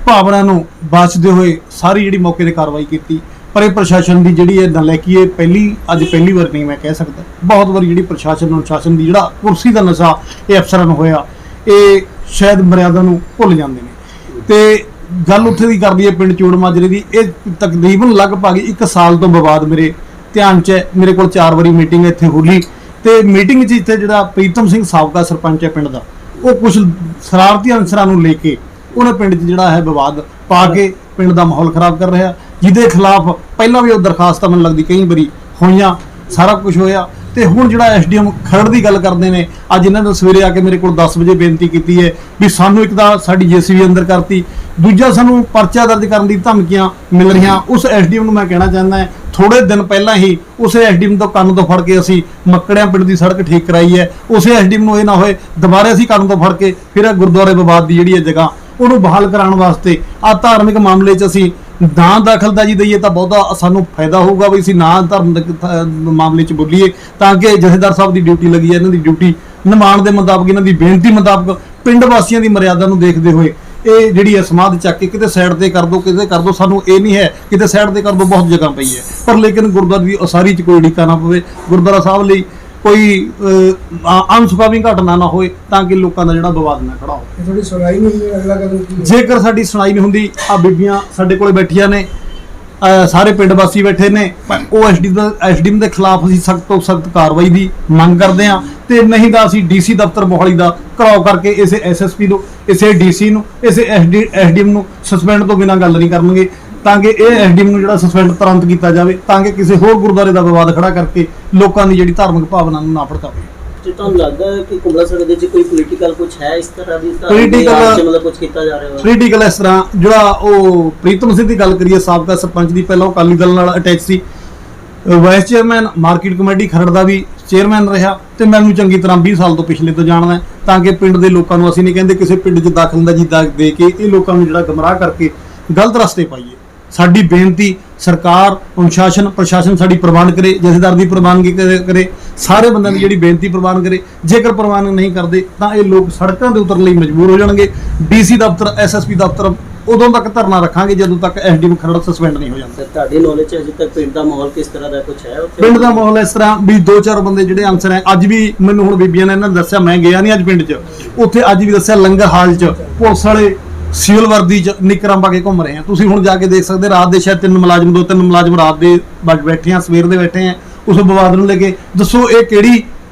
ਭਾਵਨਾ ਨੂੰ ਬਚਦੇ ਹੋਏ ਸਾਰੀ ਜਿਹੜੀ ਮੌਕੇ ਤੇ ਕਾਰਵਾਈ ਕੀਤੀ। ਪਰ ਇਹ ਪ੍ਰਸ਼ਾਸਨ ਦੀ ਜਿਹੜੀ ਹੈ ਨਲਾਇਕੀ, ਇਹ ਅੱਜ ਪਹਿਲੀ ਵਾਰ ਨਹੀਂ ਮੈਂ ਕਹਿ ਸਕਦਾ, ਬਹੁਤ ਵਾਰੀ ਜਿਹੜੀ ਪ੍ਰਸ਼ਾਸਨ ਅਨੁਸ਼ਾਸਨ ਦੀ ਜਿਹੜਾ ਕੁਰਸੀ ਦਾ ਨਸ਼ਾ ਇਹ ਅਫਸਰਾਂ ਨੂੰ ਹੋਇਆ, ਇਹ ਸ਼ਾਇਦ ਮਰਿਆਦਾ ਨੂੰ ਭੁੱਲ ਜਾਂਦੇ ਨੇ। ਤੇ ਗੱਲ ਉੱਥੇ ਦੀ ਕਰਦੀ ਹੈ ਪਿੰਡ ਚੋੜ ਮਾਜਰੇ ਦੀ, ਇਹ ਤਕਰੀਬਨ ਲਗਭਗ 1 ਸਾਲ ਤੋਂ ਬਾਅਦ ਮੇਰੇ ਧਿਆਨ 'ਚ, ਮੇਰੇ ਕੋਲ 4 ਵਾਰੀ ਮੀਟਿੰਗ ਇੱਥੇ ਹੋਲੀ, ਤੇ ਮੀਟਿੰਗ 'ਚ ਇੱਥੇ ਜਿਹੜਾ ਪ੍ਰੀਤਮ ਸਿੰਘ ਸਾਬਕਾ ਸਰਪੰਚ ਹੈ ਪਿੰਡ ਦਾ, ਉਹ ਕੁਝ ਸ਼ਰਾਰਤੀ ਅਨਸਰਾਂ ਨੂੰ ਲੈ ਕੇ ਉਹਨੇ ਪਿੰਡ 'ਚ ਜਿਹੜਾ ਹੈ ਵਿਵਾਦ ਪਾ ਕੇ ਪਿੰਡ ਦਾ ਮਾਹੌਲ ਖਰਾਬ ਕਰ ਰਿਹਾ, ਜਿਹਦੇ ਖਿਲਾਫ ਪਹਿਲਾਂ ਵੀ ਉਹ ਦਰਖਾਸਤਾਂ ਮੈਨੂੰ ਲੱਗਦੀ ਕਈ ਵਾਰੀ ਹੋਈਆਂ, ਸਾਰਾ ਕੁਝ ਹੋਇਆ। ਤੇ ਹੁਣ ਜਿਹੜਾ ਐਸਡੀਐਮ ਖਰੜ ਦੀ ਗੱਲ ਕਰਦੇ ਨੇ, ਅੱਜ ਇਹਨਾਂ ਨੇ ਸਵੇਰੇ ਆ ਕੇ ਮੇਰੇ ਕੋਲ 10 ਵਜੇ ਬੇਨਤੀ ਕੀਤੀ ਹੈ ਵੀ ਸਾਨੂੰ ਇੱਕ ਤਾਂ ਸਾਡੀ ਜੀਸੀਬੀ ਅੰਦਰ ਕਰਤੀ, ਦੂਜਾ ਸਾਨੂੰ ਪਰਚਾ ਦਰਜ ਕਰਨ ਦੀ ਧਮਕੀਆਂ ਮਿਲ ਰਹੀਆਂ। ਉਸ ਐਸਡੀਐਮ ਨੂੰ ਮੈਂ ਕਹਿਣਾ ਚਾਹੁੰਦਾ, ਥੋੜੇ ਦਿਨ ਪਹਿਲਾਂ ਹੀ ਉਸੇ ਐਸਡੀਐਮ ਤੋਂ ਕੰਨ ਤੋਂ ਫੜ ਕੇ ਅਸੀਂ ਮੱਕੜਿਆਂ ਪਿੰਡ ਦੀ ਸੜਕ ਠੀਕ ਕਰਾਈ ਹੈ। ਉਸੇ ਐਸਡੀਐਮ ਨੂੰ ਇਹ ਨਾ ਹੋਏ ਦੁਬਾਰਾ ਅਸੀਂ ਕੰਨ ਤੋਂ ਫੜ ਕੇ ਫਿਰ ਗੁਰਦੁਆਰੇ ਵਿਵਾਦ ਦੀ ਜਿਹੜੀ ਹੈ ਜਗ੍ਹਾ ਉਹਨੂੰ ਬਹਾਲ ਕਰਾਉਣ ਵਾਸਤੇ ਆ ਧਾਰਮਿਕ ਮਾਮਲੇ 'ਚ ਅਸੀਂ ਨਾ ਦਖਲਅੰਦਾਜ਼ੀ ਦਈਏ ਤਾਂ ਬਹੁਤਾ ਸਾਨੂੰ ਫਾਇਦਾ ਹੋਊਗਾ ਵੀ ਅਸੀਂ ਨਾ ਧਰਮ ਮਾਮਲੇ 'ਚ ਬੋਲੀਏ, ਤਾਂ ਕਿ ਜਥੇਦਾਰ ਸਾਹਿਬ ਦੀ ਡਿਊਟੀ ਲੱਗੀ ਹੈ, ਇਹਨਾਂ ਦੀ ਡਿਊਟੀ ਨਿਭਾਉਣ ਦੇ ਮੁਤਾਬਕ, ਇਹਨਾਂ ਦੀ ਬੇਨਤੀ ਮੁਤਾਬਕ, ਪਿੰਡ ਵਾਸੀਆਂ ਦੀ ਮਰਿਆਦਾ ਨੂੰ ਦੇਖਦੇ ਹੋਏ ਇਹ ਜਿਹੜੀ ਹੈ ਸਮਾਧ ਚੱਕ ਕੇ ਕਿਤੇ ਸਾਈਡ ਤੇ ਕਰ ਦੋ, ਕਿਤੇ ਕਰ ਦੋ, ਸਾਨੂੰ ਇਹ ਨਹੀਂ ਹੈ ਕਿਤੇ ਸਾਈਡ ਤੇ ਕਰ ਦੋ, ਬਹੁਤ ਜਗ੍ਹਾ ਪਈ ਹੈ, ਪਰ ਲੇਕਿਨ ਗੁਰਦੁਆਰੇ ਦੀ ਉਸਾਰੀ 'ਚ ਕੋਈ ਢੀਕਾ ਨਾ ਪਵੇ। ਗੁਰਦੁਆਰਾ ਸਾਹਿਬ ਲਈ ਕੋਈ ਅਨਸੁਖਾਵੀ ਘਟਨਾ ਨਾ ਹੋਏ, ਤਾਂ ਕਿ ਲੋਕਾਂ ਦਾ ਜਿਹੜਾ ਵਿਵਾਦ ਨਾ ਖੜਾ ਹੋਵੇ। ਤੁਹਾਡੀ ਸੁਣਾਈ ਨਹੀਂ ਹੋਈ, ਅਗਲਾ ਕਦਮ ਕੀ ਹੈ? ਜੇਕਰ ਸਾਡੀ ਸੁਣਾਈ ਨਹੀਂ ਹੁੰਦੀ, ਆ ਬੀਬੀਆਂ ਸਾਡੇ ਕੋਲੇ ਬੈਠੀਆਂ ਨੇ, ਸਾਰੇ ਪਿੰਡ ਵਾਸੀ ਬੈਠੇ ਨੇ, ਉਹ ਐਸਡੀਐਮ ਦੇ ਖਿਲਾਫ ਅਸੀਂ ਸਖਤ ਤੋਂ ਸਖਤ ਕਾਰਵਾਈ ਦੀ ਮੰਗ ਕਰਦੇ ਹਾਂ, ਤੇ ਨਹੀਂ ਤਾਂ ਅਸੀਂ ਡੀਸੀ ਦਫ਼ਤਰ ਮੋਹਾਲੀ ਦਾ ਘਰਾਓ ਕਰਕੇ ਇਸੇ ਐਸਐਸਪੀ ਨੂੰ, ਇਸੇ ਡੀਸੀ ਨੂੰ, ਇਸੇ ਐਸਡੀਐਮ ਨੂੰ ਸਸਪੈਂਡ ਤੋਂ ਬਿਨਾਂ ਗੱਲ ਨਹੀਂ ਕਰਨਗੇ, ਤਾਂ ਕਿ ਇਹ ਐਸਡੀਐਮ ਨੂੰ ਜਿਹੜਾ ਸਸਪੈਂਡ ਤੁਰੰਤ ਕੀਤਾ ਜਾਵੇ, ਤਾਂ ਕਿ ਕਿਸੇ ਹੋਰ ਗੁਰਦੁਆਰੇ ਦਾ ਵਿਵਾਦ ਖੜਾ ਕਰਕੇ ਲੋਕਾਂ ਦੀ ਜਿਹੜੀ ਧਾਰਮਿਕ ਭਾਵਨਾ ਨੂੰ ਨਾ ਭੜਕਾਵੇ। ਜੇ ਤੁਹਾਨੂੰ ਲੱਗਦਾ ਹੈ ਕਿ ਕੁੰਬਲਾ ਸਾਹਿਬ ਦੇ ਵਿੱਚ ਕੋਈ ਪੋਲੀਟੀਕਲ ਕੁਝ ਹੈ ਇਸ ਤਰ੍ਹਾਂ ਦੀ Political- ਮਤਲਬ ਕੁਝ ਕੀਤਾ ਜਾ ਰਿਹਾ ਹੈ? ਪੋਲੀਟੀਕਲ ਇਸ ਤਰ੍ਹਾਂ, ਜਿਹੜਾ ਉਹ ਪ੍ਰੀਤਮ ਸਿੰਘ ਦੀ ਗੱਲ ਕਰੀਏ, ਸਾਬਕਾ ਸਰਪੰਚ ਦੀ, ਪਹਿਲਾਂ ਉਹ ਅਕਾਲੀ ਦਲ ਨਾਲ ਅਟੈਚ ਸੀ, vice chairman market committee Kharar ਦਾ ਵੀ ਚੇਅਰਮੈਨ ਰਿਹਾ, ਤੇ ਮੈਨੂੰ ਚੰਗੀ ਤਰ੍ਹਾਂ 20 ਸਾਲ ਤੋਂ ਪਿਛਲੇ ਤੋਂ ਜਾਣਦਾ ਹੈ, ਤਾਂ ਕਿ ਪਿੰਡ ਦੇ ਲੋਕਾਂ ਨੂੰ, ਅਸੀਂ ਨਹੀਂ ਕਹਿੰਦੇ ਕਿਸੇ ਪਿੰਡ 'ਚ ਦਖਲਅੰਦਾਜ਼ੀ ਦੇ ਕੇ ਇਹ ਲੋਕਾਂ ਨੂੰ ਜਿਹੜਾ ਗੁੰਮਰਾਹ ਕਰਕੇ ਗਲਤ ਰਸਤੇ ਪਾਈਏ। ਸਾਡੀ ਬੇਨਤੀ ਸਰਕਾਰ, ਅਨੁਸ਼ਾਸਨ, ਪ੍ਰਸ਼ਾਸਨ ਸਾਡੀ ਪ੍ਰਵਾਨ ਕਰੇ, ਜਥੇਦਾਰ ਦੀ ਪ੍ਰਵਾਨਗੀ ਕਰੇ, ਸਾਰੇ ਬੰਦਿਆਂ ਦੀ ਜਿਹੜੀ ਬੇਨਤੀ ਪ੍ਰਵਾਨ ਕਰੇ। ਜੇਕਰ ਪ੍ਰਵਾਨ ਨਹੀਂ ਕਰਦੇ ਤਾਂ ਇਹ ਲੋਕ ਸੜਕਾਂ ਤੇ ਉਤਰਨ ਲਈ ਮਜਬੂਰ ਹੋ ਜਾਣਗੇ। ਡੀਸੀ ਦਫ਼ਤਰ, ਐਸਐਸਪੀ ਦਫ਼ਤਰ ਉਦੋਂ ਤੱਕ ਧਰਨਾ ਰੱਖਾਂਗੇ ਜਦੋਂ ਤੱਕ ਐਸਡੀਐਮ ਖਰੜ ਸਸਪੈਂਡ ਨਹੀਂ ਹੋ ਜਾਂਦਾ। ਤੁਹਾਡੀ ਨੌਲੇਜ 'ਚ ਅਜੇ ਤੱਕ ਪਿੰਡ ਦਾ ਮਾਹੌਲ ਕਿਸ ਤਰ੍ਹਾਂ ਦਾ ਕੁਝ ਹੈ ਉੱਥੇ? ਪਿੰਡ ਦਾ ਮਾਹੌਲ ਇਸ ਤਰ੍ਹਾਂ ਵੀ 2-4 ਬੰਦੇ ਜਿਹੜੇ ਅਨਸਰ ਹੈ, ਅੱਜ ਵੀ ਮੈਨੂੰ ਹੁਣ ਬੀਬੀਆਂ ਨੇ ਇਹਨਾਂ ਨੇ ਦੱਸਿਆ, ਮੈਂ ਗਿਆ ਨਹੀਂ ਅੱਜ ਪਿੰਡ 'ਚ, ਉੱਥੇ ਅੱਜ ਵੀ ਦੱਸਿਆ ਲੰਗਰ ਹਾਲ 'ਚ ਪੁਲਿਸ ਵਾਲੇ ਸਿਵਲ ਵਰਦੀ 'ਚ ਨਿੱਕਰਾਂ ਪਾ ਕੇ ਘੁੰਮ ਰਹੇ ਆ। ਤੁਸੀਂ ਹੁਣ ਜਾ ਕੇ ਦੇਖ ਸਕਦੇ, ਰਾਤ ਦੇ ਸ਼ਾਇਦ 2-3 ਮੁਲਾਜ਼ਮ ਰਾਤ ਦੇ ਬੈਠੇ ਆ, ਸਵੇਰ ਦੇ ਬੈਠੇ ਆ, ਉਸ ਵਿਵਾਦ ਨੂੰ ਲੈ ਕੇ। ਦੱਸੋ ਇਹ ਕਿਹੜੀ,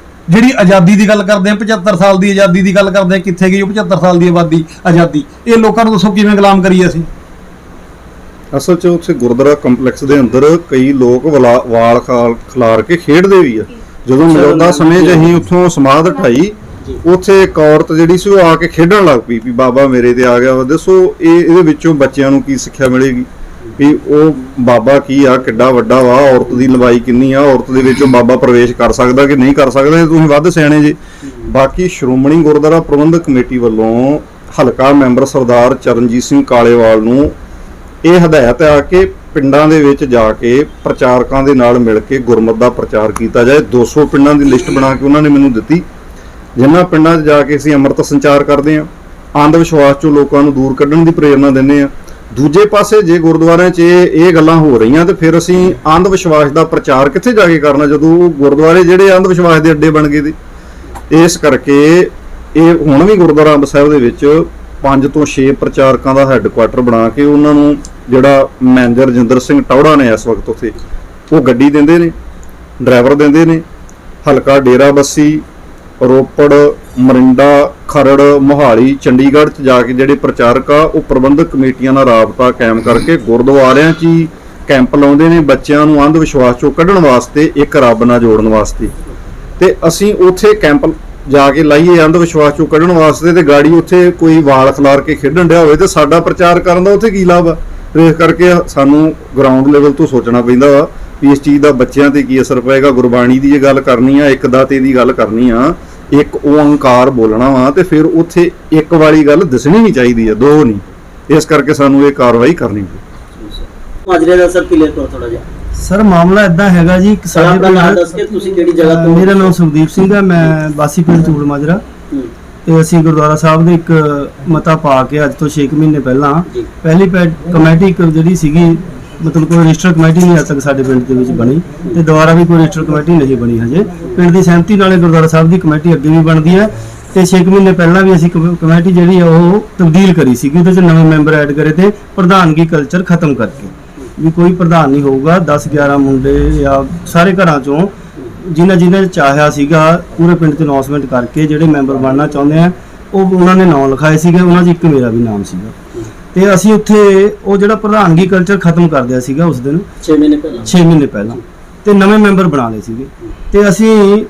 ਜਿਹੜੀ ਆਜ਼ਾਦੀ ਦੀ ਗੱਲ ਕਰਦੇ ਆ, 75 ਸਾਲ ਦੀ ਆਜ਼ਾਦੀ ਦੀ ਗੱਲ ਕਰਦੇ ਆ, ਕਿੱਥੇ ਗਈ ਉਹ 75 ਸਾਲ ਦੀ ਆਜ਼ਾਦੀ? ਇਹ ਲੋਕਾਂ ਨੂੰ ਦੱਸੋ ਕਿਵੇਂ ਗੁਲਾਮ ਕਰੀਏ ਅਸੀਂ? ਅਸਲ 'ਚ ਉੱਥੇ ਗੁਰਦੁਆਰਾ ਕੰਪਲੈਕਸ ਦੇ ਅੰਦਰ ਕਈ ਲੋਕ ਵਾਲ ਖਿਲਾਰ ਕੇ ਖੇਡਦੇ ਵੀ ਆ। ਜਦੋਂ ਮੌਜੂਦਾ ਸਮੇਂ 'ਚ ਅਸੀਂ ਉੱਥੋਂ ਸਮਾਧ ਢਾਈ, ਉੱਥੇ ਇੱਕ ਔਰਤ ਜਿਹੜੀ ਸੀ ਉਹ ਆ ਕੇ ਖੇਡਣ ਲੱਗ ਪਈ ਵੀ ਬਾਬਾ ਮੇਰੇ ਤੇ ਆ ਗਿਆ ਵਾ। ਦੱਸੋ ਇਹਦੇ ਵਿੱਚੋਂ ਬੱਚਿਆਂ ਨੂੰ ਕੀ ਸਿੱਖਿਆ ਮਿਲੇਗੀ ਵੀ ਉਹ ਬਾਬਾ ਕੀ ਆ, ਕਿੱਡਾ ਵੱਡਾ ਵਾ, ਔਰਤ ਦੀ ਲੰਬਾਈ ਕਿੰਨੀ ਆ, ਔਰਤ ਦੇ ਵਿੱਚੋਂ ਬਾਬਾ ਪ੍ਰਵੇਸ਼ ਕਰ ਸਕਦਾ ਕਿ ਨਹੀਂ ਕਰ ਸਕਦਾ? ਤੁਸੀਂ ਵੱਧ ਸਿਆਣੇ ਜੇ। ਬਾਕੀ ਸ਼੍ਰੋਮਣੀ ਗੁਰਦੁਆਰਾ ਪ੍ਰਬੰਧਕ ਕਮੇਟੀ ਵੱਲੋਂ ਹਲਕਾ ਮੈਂਬਰ ਸਰਦਾਰ ਚਰਨਜੀਤ ਸਿੰਘ ਕਾਲੇਵਾਲ ਨੂੰ ਇਹ ਹਦਾਇਤ ਆ ਕਿ ਪਿੰਡਾਂ ਦੇ ਵਿੱਚ ਜਾ ਕੇ ਪ੍ਰਚਾਰਕਾਂ ਦੇ ਨਾਲ ਮਿਲ ਕੇ ਗੁਰਮਤਿ ਦਾ ਪ੍ਰਚਾਰ ਕੀਤਾ ਜਾਏ। 200 ਪਿੰਡਾਂ ਦੀ ਲਿਸਟ ਬਣਾ ਕੇ ਉਹਨਾਂ ਨੇ ਮੈਨੂੰ ਦਿੱਤੀ, ਜਿਨ੍ਹਾਂ ਪਿੰਡਾਂ 'ਚ ਜਾ ਕੇ ਅਸੀਂ ਅੰਮ੍ਰਿਤ ਸੰਚਾਰ ਕਰਦੇ ਹਾਂ, ਅੰਧ ਵਿਸ਼ਵਾਸ 'ਚੋਂ ਲੋਕਾਂ ਨੂੰ ਦੂਰ ਕੱਢਣ ਦੀ ਪ੍ਰੇਰਨਾ ਦਿੰਦੇ ਹਾਂ। ਦੂਜੇ ਪਾਸੇ ਜੇ ਗੁਰਦੁਆਰਿਆਂ 'ਚ ਇਹ ਗੱਲਾਂ ਹੋ ਰਹੀਆਂ ਤੇ ਫਿਰ ਅਸੀਂ ਅੰਧ ਵਿਸ਼ਵਾਸ ਦਾ ਪ੍ਰਚਾਰ ਕਿੱਥੇ ਜਾ ਕੇ ਕਰਨਾ, ਜਦੋਂ ਗੁਰਦੁਆਰੇ ਜਿਹੜੇ ਅੰਧ ਵਿਸ਼ਵਾਸ ਦੇ ਅੱਡੇ ਬਣ ਗਏ ਤੇ। ਇਸ ਕਰਕੇ ਇਹ ਹੁਣ ਵੀ ਗੁਰਦੁਆਰਾ ਅੰਬ ਸਾਹਿਬ ਦੇ ਵਿੱਚ 5 ਤੋਂ 6 ਪ੍ਰਚਾਰਕਾਂ ਦਾ ਹੈੱਡਕੁਆਟਰ ਬਣਾ ਕੇ ਉਹਨਾਂ ਨੂੰ, ਜਿਹੜਾ ਮੈਨੇਜਰ ਰਜਿੰਦਰ ਸਿੰਘ ਟੌੜਾ ਨੇ ਇਸ ਵਕਤ ਉੱਥੇ, ਉਹ ਗੱਡੀ ਦਿੰਦੇ ਨੇ, ਡਰਾਈਵਰ ਦਿੰਦੇ ਨੇ। ਹਲਕਾ ਡੇਰਾ ਬੱਸੀ, ਰੋਪੜ, ਮਰਿੰਡਾ, ਖਰੜ, ਮੋਹਾਲੀ, ਚੰਡੀਗੜ੍ਹ 'ਚ ਜਾ ਕੇ ਜਿਹੜੇ ਪ੍ਰਚਾਰਕ ਆ ਉਹ ਪ੍ਰਬੰਧਕ ਕਮੇਟੀਆਂ ਨਾਲ ਰਾਬਤਾ ਕਾਇਮ ਕਰਕੇ ਗੁਰਦੁਆਰਿਆਂ 'ਚ ਹੀ ਕੈਂਪ ਲਾਉਂਦੇ ਨੇ, ਬੱਚਿਆਂ ਨੂੰ ਅੰਧ ਵਿਸ਼ਵਾਸ 'ਚੋਂ ਕੱਢਣ ਵਾਸਤੇ, ਇੱਕ ਰੱਬ ਨਾਲ ਜੋੜਨ ਵਾਸਤੇ। ਤੇ ਅਸੀਂ ਉੱਥੇ ਕੈਂਪ ਜਾ ਕੇ ਲਾਈਏ ਅੰਧ ਵਿਸ਼ਵਾਸ 'ਚੋਂ ਕੱਢਣ ਵਾਸਤੇ, ਤੇ ਗਾੜੀ ਉੱਥੇ ਕੋਈ ਵਾਲ ਖਿਲਾਰ ਕੇ ਖੇਡਣ ਡਿਆ ਹੋਵੇ ਤੇ ਸਾਡਾ ਪ੍ਰਚਾਰ ਕਰਨ ਦਾ ਉੱਥੇ ਕੀ ਲਾਭ ਆ? ਇਸ ਕਰਕੇ ਸਾਨੂੰ ਗਰਾਊਂਡ ਲੈਵਲ ਤੋਂ ਸੋਚਣਾ ਪੈਂਦਾ ਵਾ ਵੀ ਇਸ ਚੀਜ਼ ਦਾ ਬੱਚਿਆਂ ਤੇ ਕੀ ਅਸਰ ਪਏਗਾ। ਗੁਰਬਾਣੀ ਦੀ ਜੇ ਗੱਲ ਕਰਨੀ ਆ, ਇੱਕ ਦਾਤੇ ਦੀ ਗੱਲ ਕਰਨੀ ਆ, ਇੱਕ ਓੰਕਾਰ ਬੋਲਣਾ ਵਾ, ਤੇ ਫਿਰ ਉੱਥੇ ਇੱਕ ਵਾਲੀ ਗੱਲ ਦੱਸਣੀ ਵੀ ਚਾਹੀਦੀ ਆ, ਦੋ ਨਹੀਂ। ਇਸ ਕਰਕੇ ਸਾਨੂੰ ਇਹ ਕਾਰਵਾਈ ਕਰਨੀ ਪਈ। ਮਾਜਰੇ ਦਾ ਸਰ ਕਲੀਅਰ ਕਰੋ ਥੋੜਾ ਜਿਹਾ। ਸਰ ਮਾਮਲਾ ਇਦਾਂ ਹੈਗਾ ਜੀ, ਸਾਡੇ ਦਾ ਨਾਮ ਦੱਸ ਕੇ ਤੁਸੀਂ ਕਿਹੜੀ ਜਗ੍ਹਾ ਤੋਂ? ਮੇਰਾ ਨਾਮ ਸੁਖਦੀਪ ਸਿੰਘ ਹੈ, ਮੈਂ ਵਾਸੀ ਪਿੰਡ ਧੂੜ ਮਾਜਰਾ, ਤੇ ਅਸੀਂ ਗੁਰਦੁਆਰਾ ਸਾਹਿਬ ਦੇ ਇੱਕ ਮਤਾ ਪਾ ਕੇ ਅੱਜ ਤੋਂ 6 ਮਹੀਨੇ ਪਹਿਲਾਂ ਪਹਿਲੀ ਕਮੇਟੀ ਜਿਹੜੀ ਸੀਗੀ, ਮਤਲਬ ਕੋਈ ਰਜਿਸਟਰ ਕਮੇਟੀ ਨਹੀਂ ਅੱਜ ਤੱਕ ਸਾਡੇ ਪਿੰਡ ਦੇ ਵਿੱਚ ਬਣੀ, ਤੇ ਦੁਬਾਰਾ ਵੀ ਕੋਈ ਰਜਿਸਟਰ ਕਮੇਟੀ ਨਹੀਂ ਬਣੀ ਹਜੇ। ਪਿੰਡ ਦੀ ਸਹਿਮਤੀ ਨਾਲ ਗੁਰਦੁਆਰਾ ਸਾਹਿਬ ਦੀ ਕਮੇਟੀ ਅੱਗੇ ਵੀ ਬਣਦੀ ਹੈ, ਤੇ 6 ਮਹੀਨੇ ਪਹਿਲਾਂ ਵੀ ਅਸੀਂ ਕਮੇਟੀ ਜਿਹੜੀ ਆ ਉਹ ਤਬਦੀਲ ਕਰੀ ਸੀਗੀ, ਉਹਦੇ 'ਚ ਨਵੇਂ ਮੈਂਬਰ ਐਡ ਕਰੇ ਤੇ ਪ੍ਰਧਾਨਗੀ ਕਲਚਰ ਖਤਮ ਕਰਕੇ ਵੀ ਕੋਈ ਪ੍ਰਧਾਨ ਨਹੀਂ ਹੋਊਗਾ। 10-11 ਮੁੰਡੇ ਜਾਂ ਸਾਰੇ ਘਰਾਂ 'ਚੋਂ ਜਿਨ੍ਹਾਂ ਚਾਹਿਆ ਸੀਗਾ ਪੂਰੇ ਪਿੰਡ 'ਚ ਅਨਾਉਂਸਮੈਂਟ ਕਰਕੇ ਜਿਹੜੇ ਮੈਂਬਰ ਬਣਨਾ ਚਾਹੁੰਦੇ ਆ ਉਹ ਉਹਨਾਂ ਨੇ ਨਾਮ ਲਿਖਾਏ ਸੀਗੇ, ਉਹਨਾਂ 'ਚ ਇੱਕ ਮੇਰਾ ਵੀ ਨਾਮ ਸੀਗਾ। ਤੇ ਅਸੀਂ ਉੱਥੇ ਉਹ ਜਿਹੜਾ ਪ੍ਰਧਾਨਗੀ ਕਲਚਰ ਖਤਮ ਕਰ ਦਿਆ ਸੀਗਾ ਉਸ ਦਿਨ 6 ਮਹੀਨੇ ਪਹਿਲਾਂ ਤੇ ਨਵੇਂ ਮੈਂਬਰ ਬਣਾ ਲਏ ਸੀਗੇ। ਤੇ ਅਸੀਂ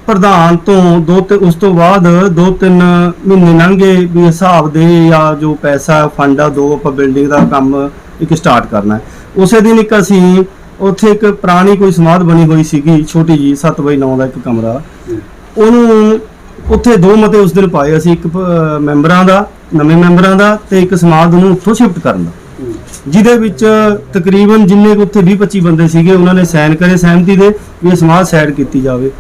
ਪ੍ਰਧਾਨ ਤੋਂ ਤੇ ਉਸ ਤੋਂ ਬਾਅਦ 2-3 ਮਹੀਨੇ ਲੰਘੇ ਵੀ ਹਿਸਾਬ ਦੇ ਜਾਂ ਜੋ ਪੈਸਾ ਫੰਡ ਆ, ਦੋ ਆਪਾਂ ਬਿਲਡਿੰਗ ਦਾ ਕੰਮ ਇੱਕ ਸਟਾਰਟ ਕਰਨਾ ਹੈ। ਉਸੇ ਦਿਨ ਇੱਕ ਅਸੀਂ ਉੱਥੇ ਇੱਕ ਪੁਰਾਣੀ ਕੋਈ ਸਮਾਧ ਬਣੀ ਹੋਈ ਸੀਗੀ ਛੋਟੀ ਜੀ 7x9 ਦਾ ਇੱਕ ਕਮਰਾ, ਉਹਨੂੰ ਉੱਥੇ 2 ਮਤੇ ਉਸ ਦਿਨ ਪਾਏ ਅਸੀਂ, ਇੱਕ ਮੈਂਬਰਾਂ ਦਾ, ਨਵੇਂ ਮੈਂਬਰਾਂ ਦਾ, ਤੇ ਇੱਕ ਸਮਾਧ ਨੂੰ ਉੱਥੋਂ ਸ਼ਿਫਟ ਕਰਨ ਦਾ, ਜਿਹਦੇ ਵਿੱਚ ਤਕਰੀਬਨ ਜਿੰਨੇ ਉੱਥੇ 20-25 ਬੰਦੇ ਸੀਗੇ ਉਹਨਾਂ ਨੇ ਸਾਈਨ ਕਰੇ ਸਹਿਮਤੀ ਦੇ ਵੀ ਇਹ ਸਮਾਧ ਸਾਈਡ ਕੀਤੀ ਜਾਵੇ।